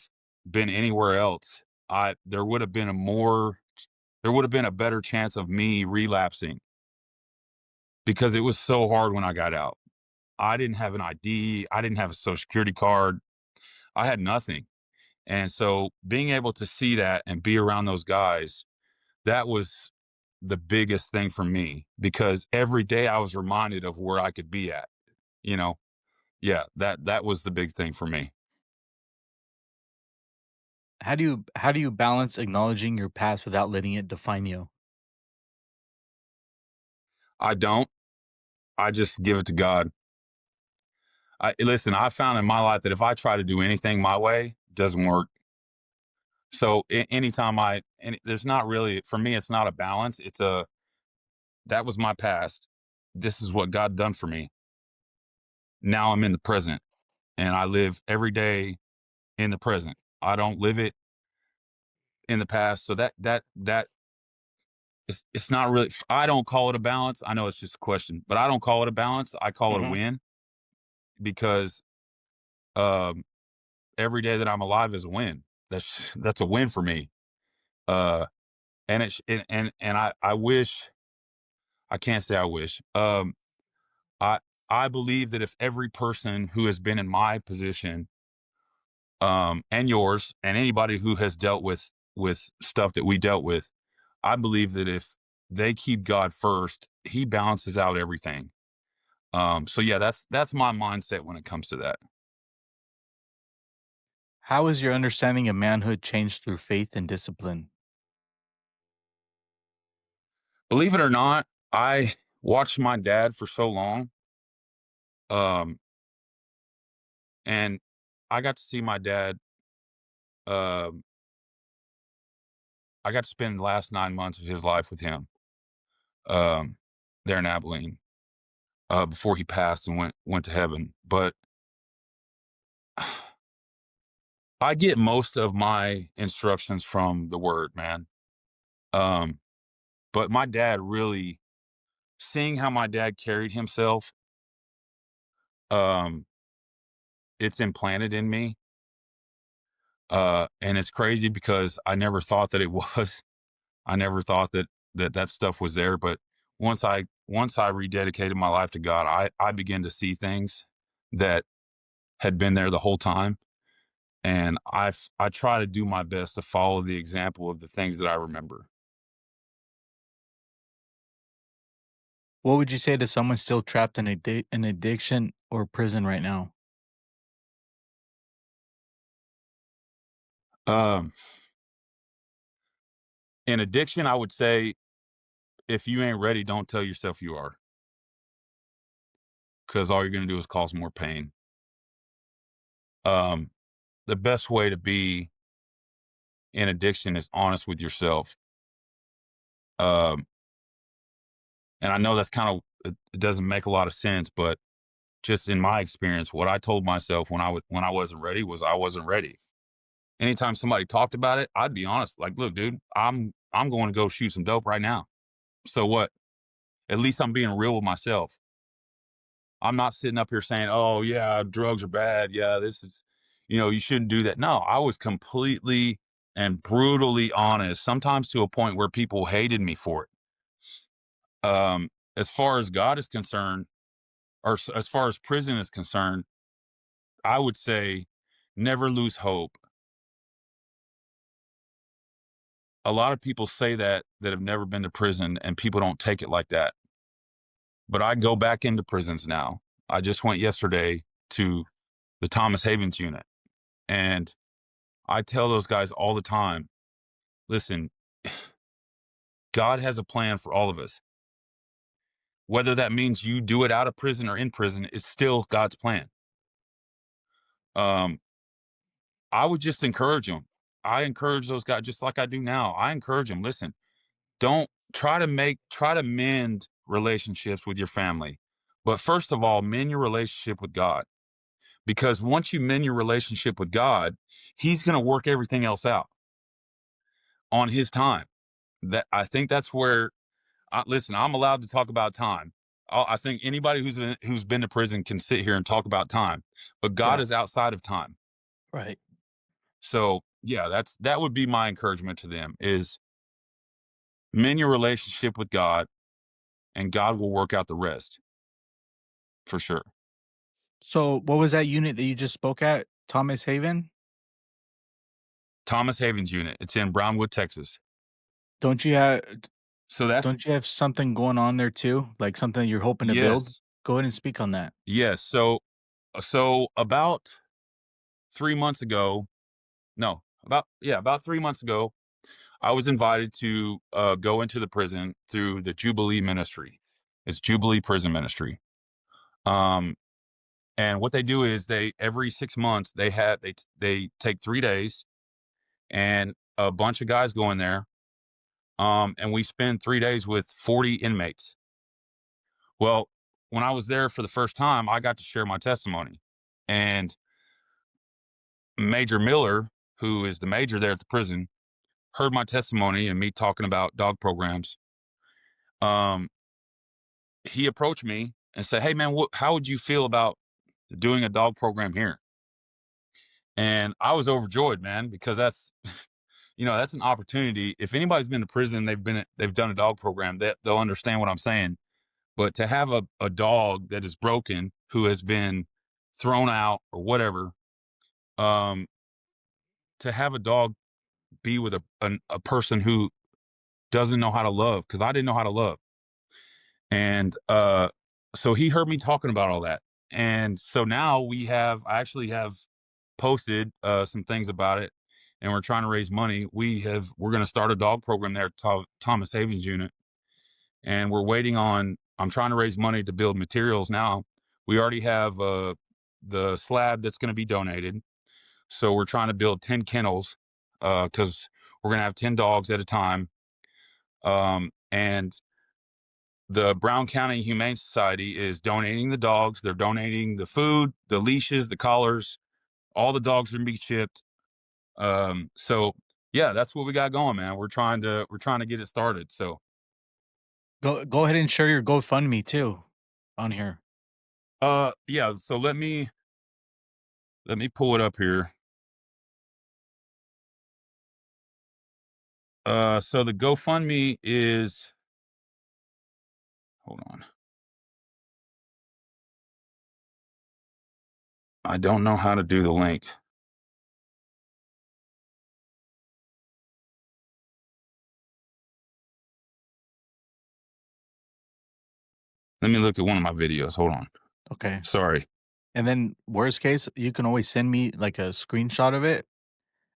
been anywhere else, I there would have been a better chance of me relapsing because it was so hard when I got out. I didn't have an ID, I didn't have a social security card, I had nothing. And so being able to see that and be around those guys, that was the biggest thing for me because every day I was reminded of where I could be at, you know. Yeah, that was the big thing for me. How do you balance acknowledging your past without letting it define you? I don't. I just give it to God. I listen, I found in my life that if I try to do anything my way, it doesn't work. So anytime and there's not really for me, it's not a balance. That was my past. This is what God done for me. Now I'm in the present, and I live every day in the present. I don't live it in the past. So that it's not really. I don't call it a balance. I know it's just a question, but I don't call it a balance. I call it a Mhm. win because um, every day that I'm alive is a win. That's a win for me. Uh, and it's and I wish I can't say I wish. I I believe that if every person who has been in my position, and yours, and anybody who has dealt with stuff that we dealt with, I believe that if they keep God first, He balances out everything. So yeah, that's my mindset when it comes to that. How has your understanding of manhood changed through faith and discipline? Believe it or not, I watched my dad for so long, um, and I got to see my dad. Um, I got to spend the last 9 months of his life with him, um, there in Abilene, before he passed and went to heaven. But I get most of my instructions from the Word, man. Um, but my dad really, seeing how my dad carried himself, um, it's implanted in me. And it's crazy because I never thought that it was. I never thought that stuff was there. But once I rededicated my life to God, I began to see things that had been there the whole time. And I try to do my best to follow the example of the things that I remember. What would you say to someone still trapped in an addiction or prison right now? Um, in addiction, I would say if you ain't ready, don't tell yourself you are, because all you're going to do is cause more pain. Um, the best way to be in addiction is honest with yourself. Um, and I know that's kind of it doesn't make a lot of sense, but just in my experience, what I told myself when I wasn't ready was I wasn't ready. Anytime somebody talked about it, I'd be honest, like, look, dude, I'm going to go shoot some dope right now. So what? At least I'm being real with myself. I'm not sitting up here saying, oh yeah, drugs are bad. Yeah, this is, you shouldn't do that. No, I was completely and brutally honest, sometimes to a point where people hated me for it. As far as God is concerned, or as far as prison is concerned, I would say never lose hope. A lot of people say that have never been to prison, and people don't take it like that. But I go back into prisons now. I just went yesterday to the Thomas Havens unit, and I tell those guys all the time, listen, God has a plan for all of us. Whether that means you do it out of prison or in prison, it's still God's plan. I would just encourage them. I encourage those guys just like I do now. I encourage them, listen, don't try to mend relationships with your family. But first of all, mend your relationship with God. Because once you mend your relationship with God, he's going to work everything else out on his time. That I think that's where listen, I'm allowed to talk about time. I think anybody who's been to prison can sit here and talk about time, but God Yeah. is outside of time. Right. So yeah, that would be my encouragement to them is mend your relationship with God, and God will work out the rest for sure. So what was that unit that you just spoke at? Thomas Haven? Thomas Havens unit. It's in Brownwood, Texas. Don't you have So that's don't you have something going on there too? Like something you're hoping to build? yes, Go ahead and speak on that. yes. So about 3 months ago, no, about 3 months ago, I was invited to go into the prison through the Jubilee Ministry. It's Jubilee Prison Ministry. And what they do is every 6 months they take 3 days, and a bunch of guys go in there, and we spend 3 days with 40 inmates. Well, when I was there for the first time, I got to share my testimony, and Major Miller, who is the major there at the prison, heard my testimony and me talking about dog programs. He approached me and said, "Hey man, how would you feel about doing a dog program here?" And I was overjoyed, man, because that's that's an opportunity. If anybody's been to prison, they've done a dog program, that they'll understand what I'm saying. But to have a dog that is broken, who has been thrown out or whatever, um, to have a dog be with a person who doesn't know how to love, because I didn't know how to love. And so he heard me talking about all that. And so now I actually have posted some things about it, and we're trying to raise money. We're going to start a dog program there at Thomas Havens unit. And I'm trying to raise money to build materials now. We already have the slab that's going to be donated. So we're trying to build 10 kennels because we're going to have 10 dogs at a time. And the Brown County Humane Society is donating the dogs. They're donating the food, the leashes, the collars. All the dogs are going to be shipped. So yeah, that's what we got going, man. We're trying to get it started. So Go ahead and share your GoFundMe too on here. yeah. So let me pull it up here. So the GoFundMe is, hold on. I don't know how to do the link. Let me look at one of my videos. Hold on. Okay. Sorry. And then worst case, you can always send me like a screenshot of it,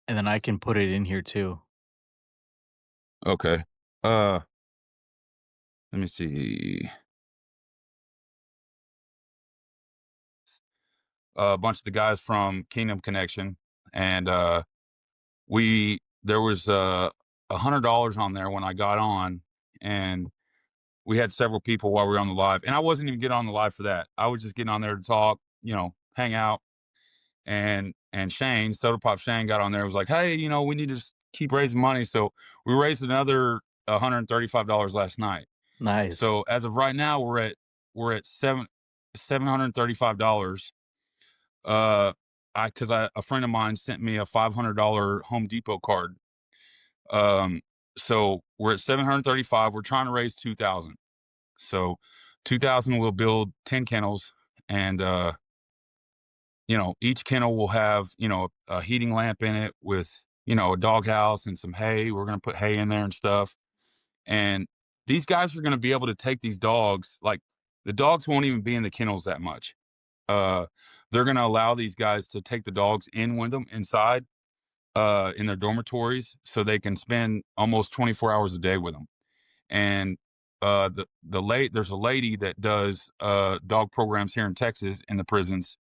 and then I can put it in here too. Okay. Let me see. A bunch of the guys from Kingdom Connection, and there was $100 on there when I got on, and we had several people while we were on the live, and I wasn't even getting on the live for that. I was just getting on there to talk, hang out. And Shane, Soda Pop Shane, got on there and was like, hey, we need to just keep raising money. So we raised another $135 last night. Nice. So as of right now, we're at $735. A friend of mine sent me a $500 Home Depot card. So we're at 735. We're trying to raise 2,000. So 2,000 will build 10 kennels, and each kennel will have, a heating lamp in it with, a doghouse and some hay. We're going to put hay in there and stuff. And these guys are going to be able to take these dogs. Like, the dogs won't even be in the kennels that much. They're going to allow these guys to take the dogs in with them inside, in their dormitories, so they can spend almost 24 hours a day with them. And there's a lady that does dog programs here in Texas in the prisons.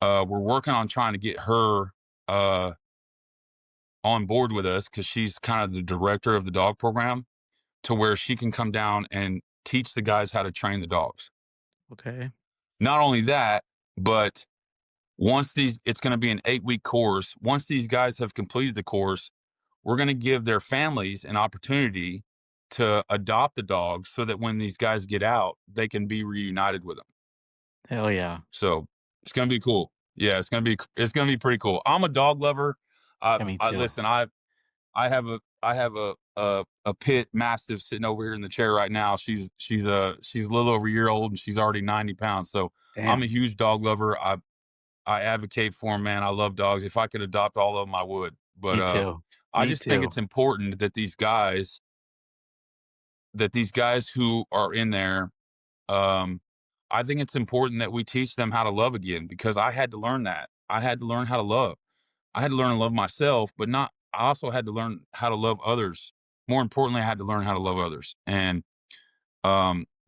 We're working on trying to get her on board with us, because she's kind of the director of the dog program, to where she can come down and teach the guys how to train the dogs. Okay. Not only that, but it's going to be an 8-week course. Once these guys have completed the course, we're going to give their families an opportunity to adopt the dogs, so that when these guys get out, they can be reunited with them. Hell yeah. So it's going to be cool. Yeah, it's going to be pretty cool. I'm a dog lover. Me too. Listen, I have a pit mastiff sitting over here in the chair right now. She's a little over a year old, and she's already 90 pounds. So Damn. I'm a huge dog lover. I advocate for them, man. I love dogs. If I could adopt all of them, I would. But Me too. I Me just think too. it's important that these guys who are in there, I think it's important that we teach them how to love again, because I had to learn that. I had to learn how to love. I had to learn to love myself, but I also had to learn how to love others. More importantly, I had to learn how to love others. And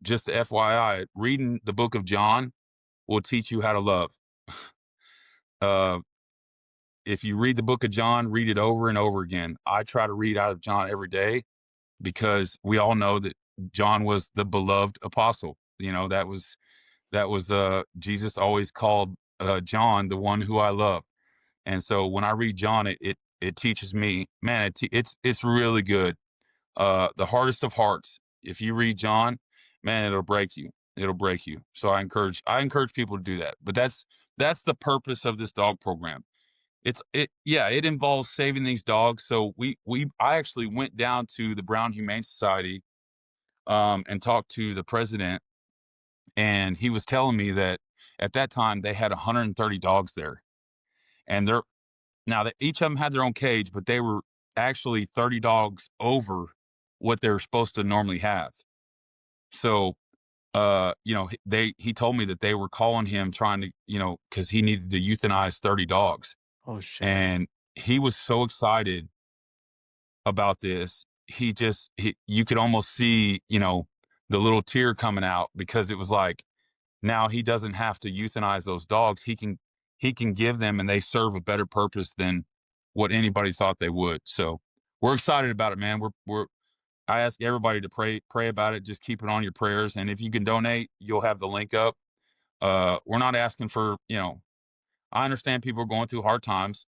just FYI, reading the book of John will teach you how to love. If you read the book of John, read it over and over again. I try to read out of John every day, because we all know that John was the beloved apostle. That was Jesus always called John the one who I love. And so when I read John, it teaches me, man, it's really good. The hardest of hearts. If you read John, man, it'll break you. It'll break you. So I encourage people to do that. But that's the purpose of this dog program. It involves saving these dogs. So I actually went down to the Brown Humane Society, and talked to the president, and he was telling me that at that time they had 130 dogs there, and each of them had their own cage, but they were actually 30 dogs over what they're supposed to normally have. So, he told me that they were calling him, trying to, because he needed to euthanize 30 dogs. Oh shit. And he was so excited about this. You could almost see, the little tear coming out, because it was like, now he doesn't have to euthanize those dogs. He can give them, and they serve a better purpose than what anybody thought they would. So we're excited about it, man. I ask everybody to pray about it. Just keep it on your prayers. And if you can donate, you'll have the link up. We're not asking for, I understand people are going through hard times,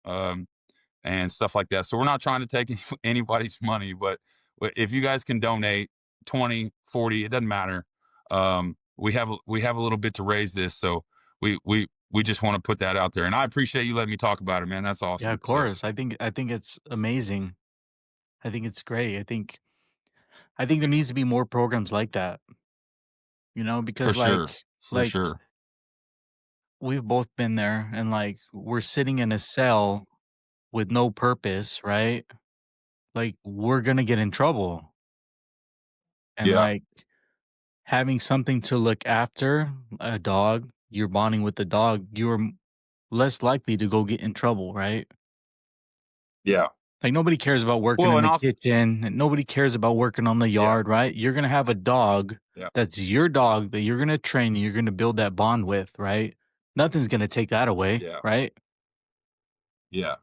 and stuff like that. So we're not trying to take anybody's money, but if you guys can donate 20, 40, it doesn't matter. We have a little bit to raise this. So we just want to put that out there. And I appreciate you letting me talk about it, man. That's awesome. Yeah, of course. I think it's amazing. I think it's great. I think there needs to be more programs like that. Because For sure. we've both been there, and like we're sitting in a cell with no purpose, right? Like we're gonna get in trouble. And Yeah. like having something to look after, a dog, you're bonding with the dog, you're less likely to go get in trouble, right? Yeah. Like nobody cares about working Well, in and the also, kitchen, and nobody cares about working on the yeah, yard, right? You're gonna have a dog yeah, that's your dog that you're gonna train and you're gonna build that bond with, right? Nothing's gonna take that away, yeah, right? yeah.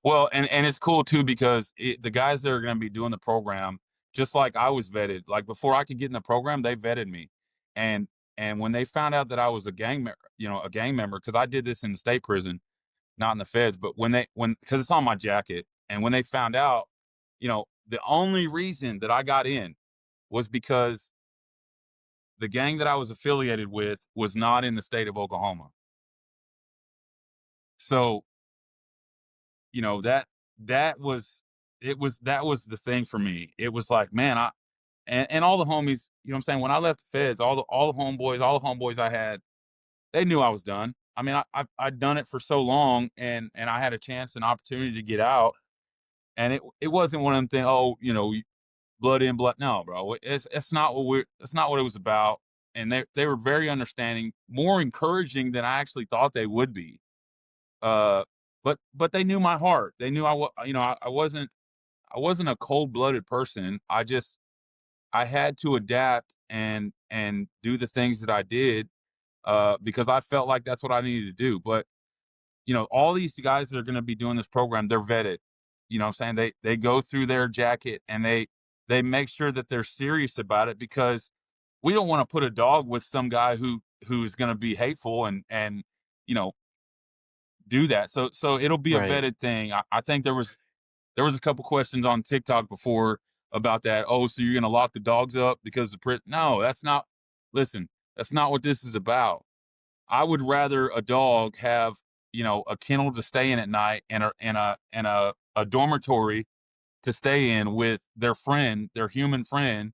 Well, and it's cool too, because the guys that are going to be doing the program, just like I was vetted. Like before I could get in the program, they vetted me. And when they found out that I was a a gang member, because I did this in the state prison, not in the feds, but because it's on my jacket, and when they found out, the only reason that I got in was because the gang that I was affiliated with was not in the state of Oklahoma. So, that was that was the thing for me. It was like, man, and all the homies, you know what I'm saying? When I left the feds, all the homeboys I had, they knew I was done. I mean, I'd done it for so long, and I had a chance and opportunity to get out, and it wasn't one of them things. Oh, blood in, blood. No, bro, it's not it's not what it was about. And they were very understanding, more encouraging than I actually thought they would be. Uh, but they knew my heart. They knew I wasn't a cold blooded person. I had to adapt and do the things that I did, because I felt like that's what I needed to do. But all these guys that are going to be doing this program, they're vetted. You know what I'm saying? They go through their jacket, and they make sure that they're serious about it, because we don't want to put a dog with some guy who's going to be hateful and you know do that. So it'll be a Right. vetted thing. I think there was a couple questions on TikTok before about that. Oh, so you're going to lock the dogs up because no, that's not. Listen, that's not what this is about. I would rather a dog have, a kennel to stay in at night, and a dormitory to stay in with their friend, their human friend,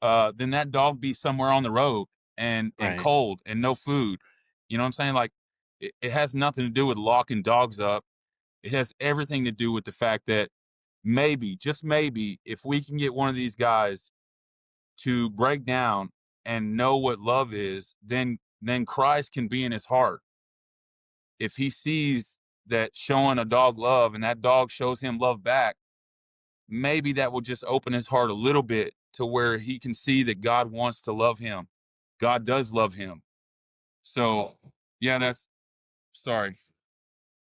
than that dog be somewhere on the road and Right. cold and no food. You know what I'm saying? Like, it has nothing to do with locking dogs up. It has everything to do with the fact that maybe, just maybe, if we can get one of these guys to break down and know what love is, then Christ can be in his heart. If he sees that showing a dog love and that dog shows him love back, maybe that will just open his heart a little bit to where he can see that God wants to love him. God does love him. So, yeah, that's sorry.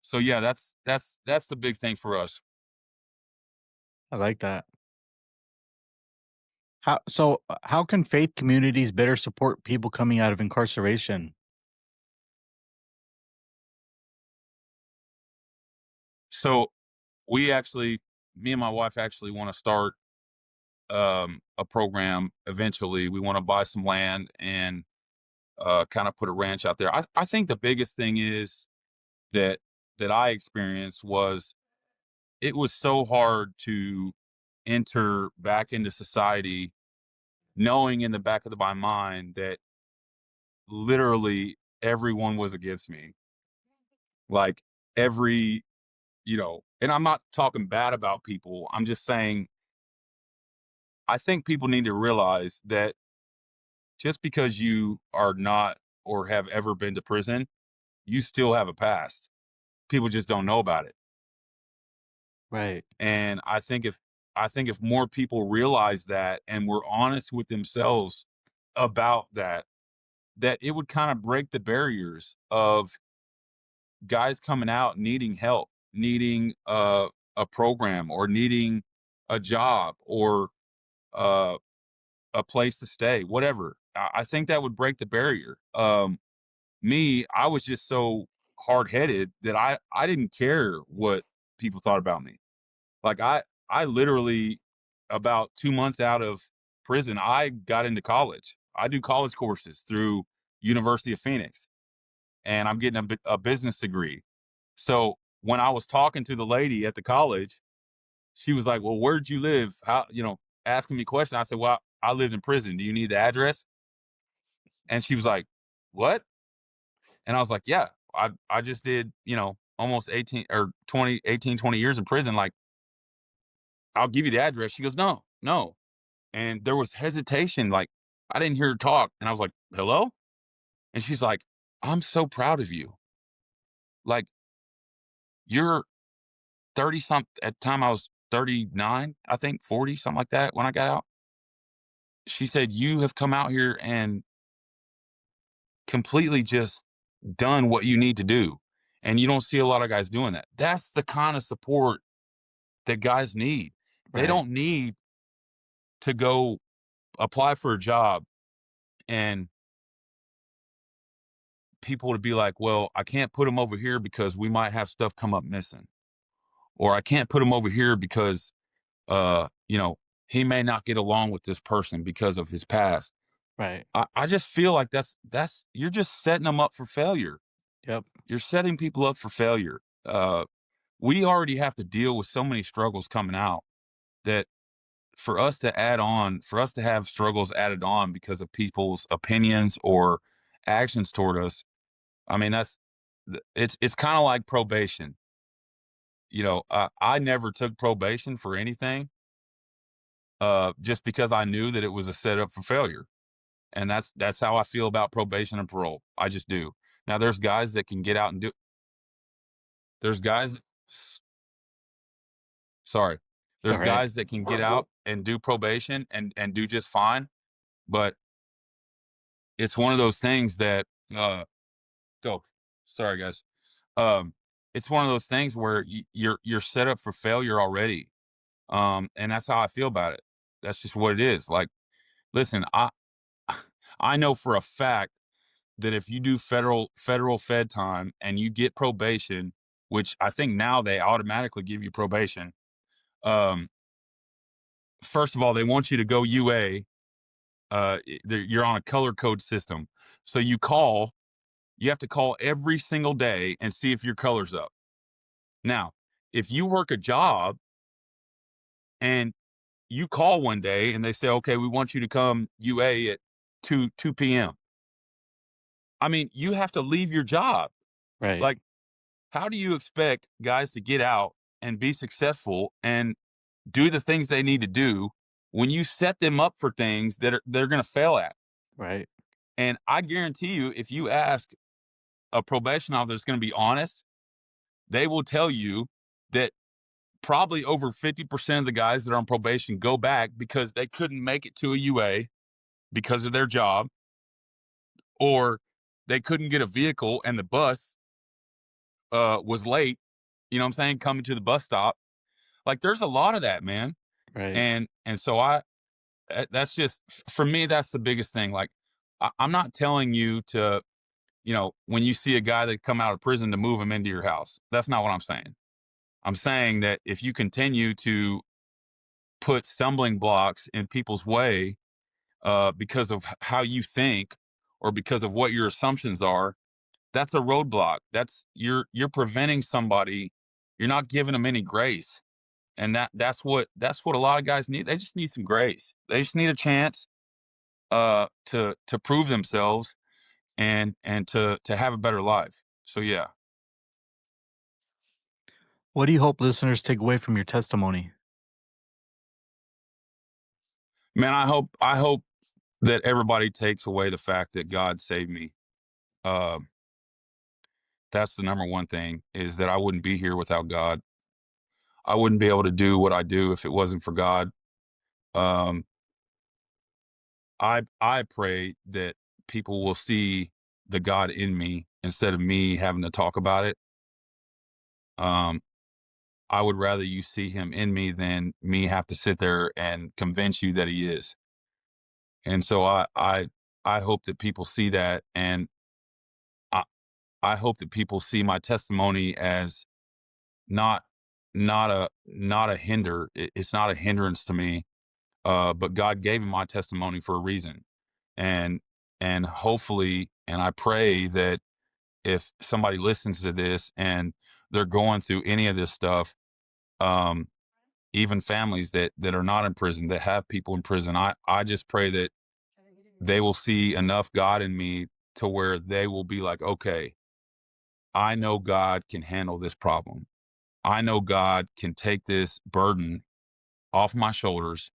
So yeah, that's the big thing for us. I like that. How can faith communities better support people coming out of incarceration? So me and my wife actually want to start a program eventually. We want to buy some land and kind of put a ranch out there. I think the biggest thing is that I experienced was it was so hard to enter back into society, knowing in the back of my mind that literally everyone was against me. Like every, and I'm not talking bad about people. I'm just saying, I think people need to realize that just because you are not or have ever been to prison, you still have a past. People just don't know about it. Right. And I think if more people realize that and were honest with themselves about that, that it would kind of break the barriers of guys coming out needing help, needing a program, or needing a job, or uh, a place to stay, whatever. I think that would break the barrier. I was just so hard headed that I didn't care what people thought about me. Like I literally, about 2 months out of prison, I got into college. I do college courses through University of Phoenix, and I'm getting a business degree. So when I was talking to the lady at the college, she was like, "Well, where'd you live?" Asking me questions. I said, "Well, I lived in prison. Do you need the address?" And she was like, "What?" And I was like, "Yeah, I just did, almost 18 or 20 years in prison. Like, I'll give you the address." She goes, "No, no." And there was hesitation. Like, I didn't hear her talk. And I was like, "Hello?" And she's like, "I'm so proud of you. Like, you're 30 something." At the time I was 39, I think 40, something like that when I got out. She said, "You have come out here and completely just done what you need to do. And you don't see a lot of guys doing that." That's the kind of support that guys need. They Right. don't need to go apply for a job and people to be like, well, I can't put him over here because we might have stuff come up missing, or I can't put him over here because, you know, he may not get along with this person because of his past. Right. I just feel like you're just setting them up for failure. Yep. You're setting people up for failure. We already have to deal with so many struggles coming out that for us to have struggles added on because of people's opinions or actions toward us, I mean, it's kind of like probation. You know, I never took probation for anything, just because I knew that it was a setup for failure. And that's how I feel about probation and parole. I just do. Now there's guys that can get out and there's guys, sorry, It's all there's right. guys that can get out and do probation and do just fine. But it's one of those things that, oh, sorry guys. It's one of those things where you're set up for failure already. And that's how I feel about it. That's just what it is. Like, listen, I know for a fact that if you do federal fed time and you get probation, which I think now they automatically give you probation. First of all, they want you to go UA. You're on a color code system. So you have to call every single day and see if your color's up. Now, if you work a job and you call one day and they say, okay, we want you to come UA at 2 p.m. I mean, you have to leave your job. Right. Like, how do you expect guys to get out and be successful and do the things they need to do when you set them up for things that they're going to fail at? Right. And I guarantee you, if you ask a probation officer that's going to be honest, they will tell you that probably over 50% of the guys that are on probation go back because they couldn't make it to a UA because of their job, or they couldn't get a vehicle and the bus was late, you know what I'm saying, coming to the bus stop. Like, there's a lot of that, man. Right. And so that's just, for me, that's the biggest thing. Like, I'm not telling you to, you know, when you see a guy that come out of prison, to move him into your house. That's not what I'm saying. I'm saying that if you continue to put stumbling blocks in people's way, because of how you think or because of what your assumptions are, that's a roadblock. You're preventing somebody. You're not giving them any grace. And that's what a lot of guys need. They just need some grace. They just need a chance to prove themselves and to have a better life. So yeah. What do you hope listeners take away from your testimony? Man, I hope that everybody takes away the fact that God saved me. That's the number one thing, is that I wouldn't be here without God. I wouldn't be able to do what I do if it wasn't for God. I pray that people will see the God in me instead of me having to talk about it. I would rather you see him in me than me have to sit there and convince you that he is. And so I hope that people see that, and I hope that people see my testimony as not a hinder. It's not a hindrance to me. But God gave me my testimony for a reason. And hopefully, and I pray that if somebody listens to this and they're going through any of this stuff, even families that are not in prison, that have people in prison, I just pray that they will see enough God in me to where they will be like, okay, I know God can handle this problem. I know God can take this burden off my shoulders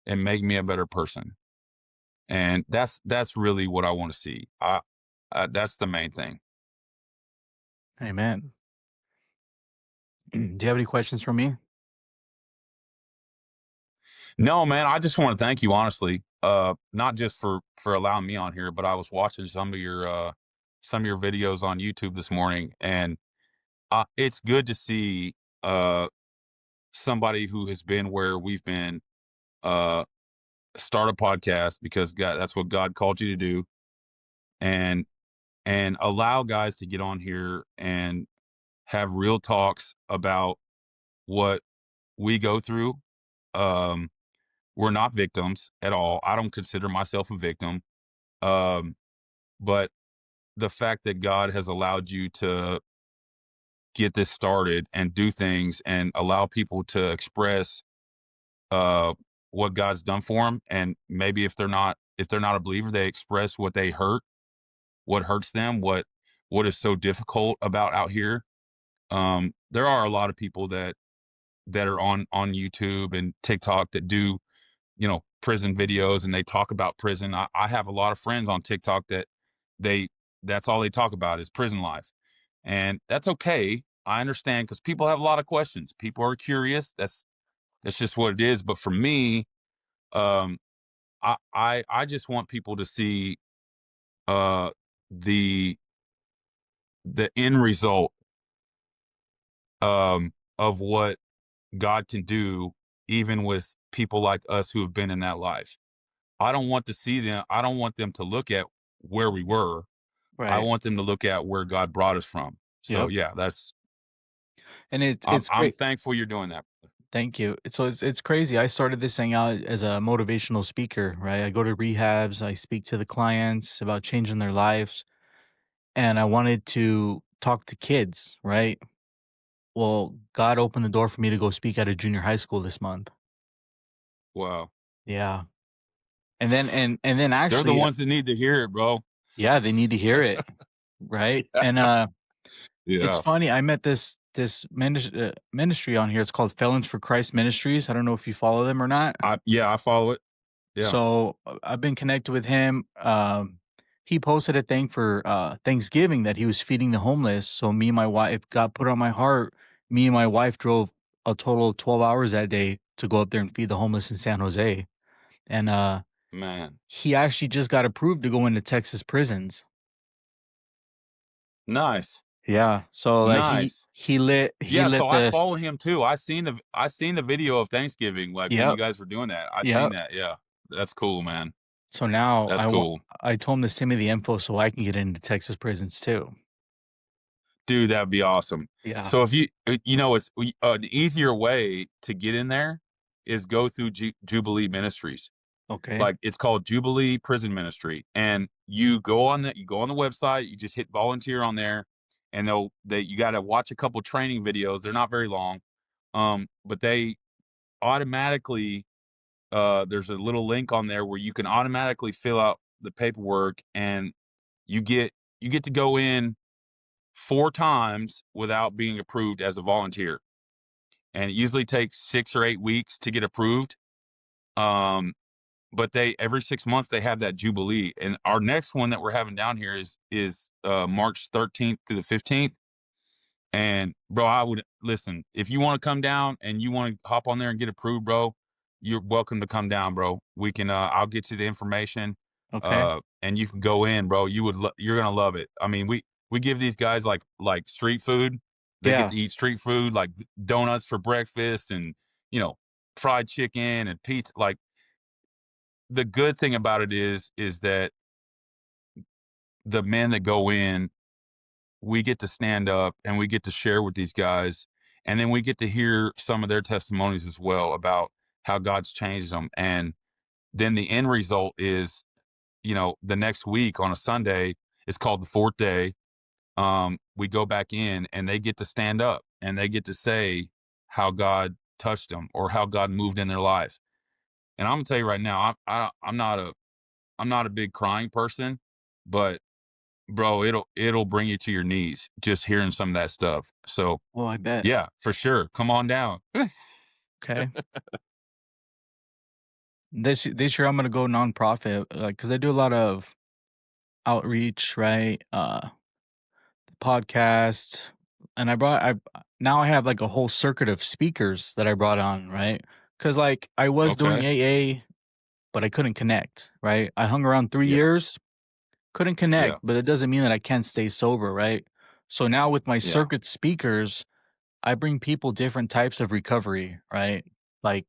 and make me a better person. And that's really what I want to see. That's the main thing. Amen. Do you have any questions for me? No, man, I just want to thank you, honestly. Not just for allowing me on here, but I was watching some of your videos on YouTube this morning, and it's good to see somebody who has been where we've been, start a podcast because that's what God called you to do, and allow guys to get on here and have real talks about what we go through. Um, we're not victims at all. I don't consider myself a victim. But the fact that God has allowed you to get this started and do things and allow people to express what God's done for them, and maybe if they're not a believer, they express what what hurts them, what is so difficult about out here. There are a lot of people that are on YouTube and TikTok that do, prison videos, and they talk about prison. I have a lot of friends on TikTok that that's all they talk about is prison life. And that's okay. I understand, because people have a lot of questions. People are curious. That's just what it is. But for me, um, I just want people to see uh the end result of what God can do, even with people like us who have been in that life. I don't want to see them. I don't want them to look at where we were. I Right. want them to look at where God brought us from. So Yep. yeah, that's And it's I'm great. thankful you're doing that. Thank you. So it's crazy. I started this thing out as a motivational speaker, right? I go to rehabs, I speak to the clients about changing their lives, and I wanted to talk to kids, right? Well, God opened the door for me to go speak at a junior high school this month. Wow. Yeah. And then They're the actually, ones that need to hear it, bro. yeah, they need to hear it, right? And it's Yeah. funny. I met this ministry on here. It's called Felons for Christ Ministries. I don't know if you follow them or not. I follow it. Yeah. So I've been connected with him. He posted a thing for Thanksgiving that he was feeding the homeless. So me and my wife got put on my heart. Me and my wife drove a total of 12 hours that day to go up there and feed the homeless in San Jose. And Man. he actually just got approved to go into Texas prisons. Nice. Yeah. So like Nice. he lit Yeah, so I the follow him too. I seen the video of Thanksgiving, like when you yep. guys were doing that. I seen Yep. that. Yeah. That's cool, man. So now That's cool. I told him to send me the info so I can get into Texas prisons too. Dude, that'd be awesome. Yeah. So if it's an easier way to get in there is go through Jubilee Ministries. Okay. Like, it's called Jubilee Prison Ministry, and you go on the website, you just hit volunteer on there, and you got to watch a couple training videos. They're not very long, but they automatically there's a little link on there where you can automatically fill out the paperwork, and you get to go in 4 times without being approved as a volunteer, and it usually takes 6 or 8 weeks to get approved. But every 6 months they have that Jubilee, and our next one that we're having down here is March 13th through the 15th. And bro, I would listen, if you want to come down and you want to hop on there and get approved, bro, you're welcome to come down, bro. We can I'll get you the information, Okay. and you can go in, bro. You're gonna love it. I mean, we give these guys like street food. They Yeah. get to eat street food, like donuts for breakfast, and fried chicken and pizza. Like, the good thing about it is that the men that go in, we get to stand up and we get to share with these guys, and then we get to hear some of their testimonies as well about how God's changed them. And then the end result is, the next week on a Sunday, it's called the fourth day. We go back in and they get to stand up and they get to say how God touched them or how God moved in their life. And I'm gonna tell you right now, I'm not a big crying person, but bro, it'll bring you to your knees just hearing some of that stuff. So Well, I bet. yeah, for sure. Come on down. Okay. This year I'm gonna go nonprofit, like, because I do a lot of outreach, right? Podcast, and I now I have like a whole circuit of speakers that I brought on, right? Because like I was doing Okay. AA, but I couldn't connect, right? I hung around 3 Yeah. years, couldn't connect, Yeah. but it doesn't mean that I can't stay sober, right? So now with my Yeah. circuit speakers, I bring people different types of recovery, right? Like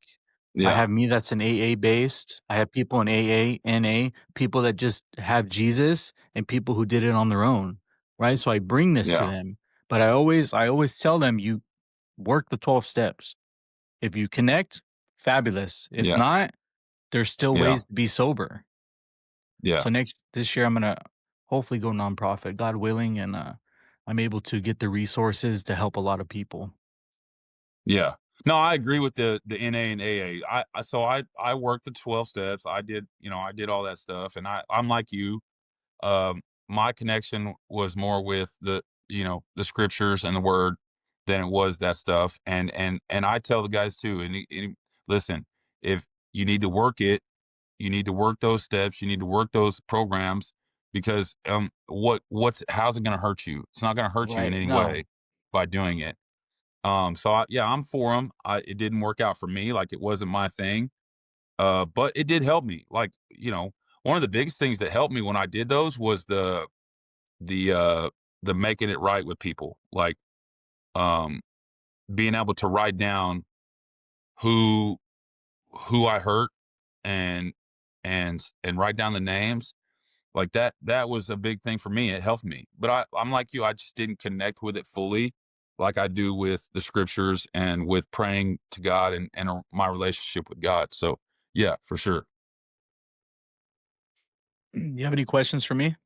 I Yeah. have me that's an AA based. I have people in AA, NA, people that just have Jesus, and people who did it on their own, right? So I bring this to Yeah. them, but I always tell them, you work the 12 steps. If you connect, fabulous. If Yeah. not, there's still Yeah. ways to be sober. Yeah. So this year I'm gonna hopefully go nonprofit, God willing, and I'm able to get the resources to help a lot of people. Yeah. No, I agree with the NA and AA. So I worked the 12 steps. I did, I did all that stuff, and I'm like you. My connection was more with the scriptures and the word than it was that stuff. And I tell the guys too, listen, if you need to work it, you need to work those steps, you need to work those programs, because how's it going to hurt you? It's not going to hurt you in Right. any No. way by doing it. I'm for them. It didn't work out for me. Like, it wasn't my thing. But it did help me. Like, one of the biggest things that helped me when I did those was the making it right with people. Like, um, being able to write down who I hurt, and write down the names. Like, that was a big thing for me. It helped me. But I'm like you, I just didn't connect with it fully like I do with the scriptures and with praying to God, and my relationship with God. So yeah, for sure. You have any questions for me?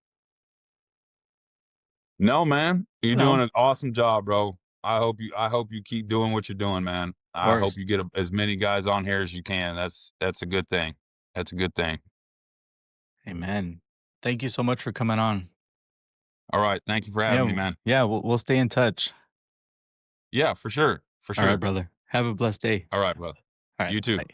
No, man, you're No. doing an awesome job, bro. I hope you keep doing what you're doing, man. I hope course. you get as many guys on here as you can. That's a good thing. That's a good thing. Amen. Thank you so much for coming on. All right, thank you for having me, man. Yeah, we'll stay in touch. Yeah, for sure, for All right, sure. brother. Have a blessed day. All right, brother. All right. You too. Bye.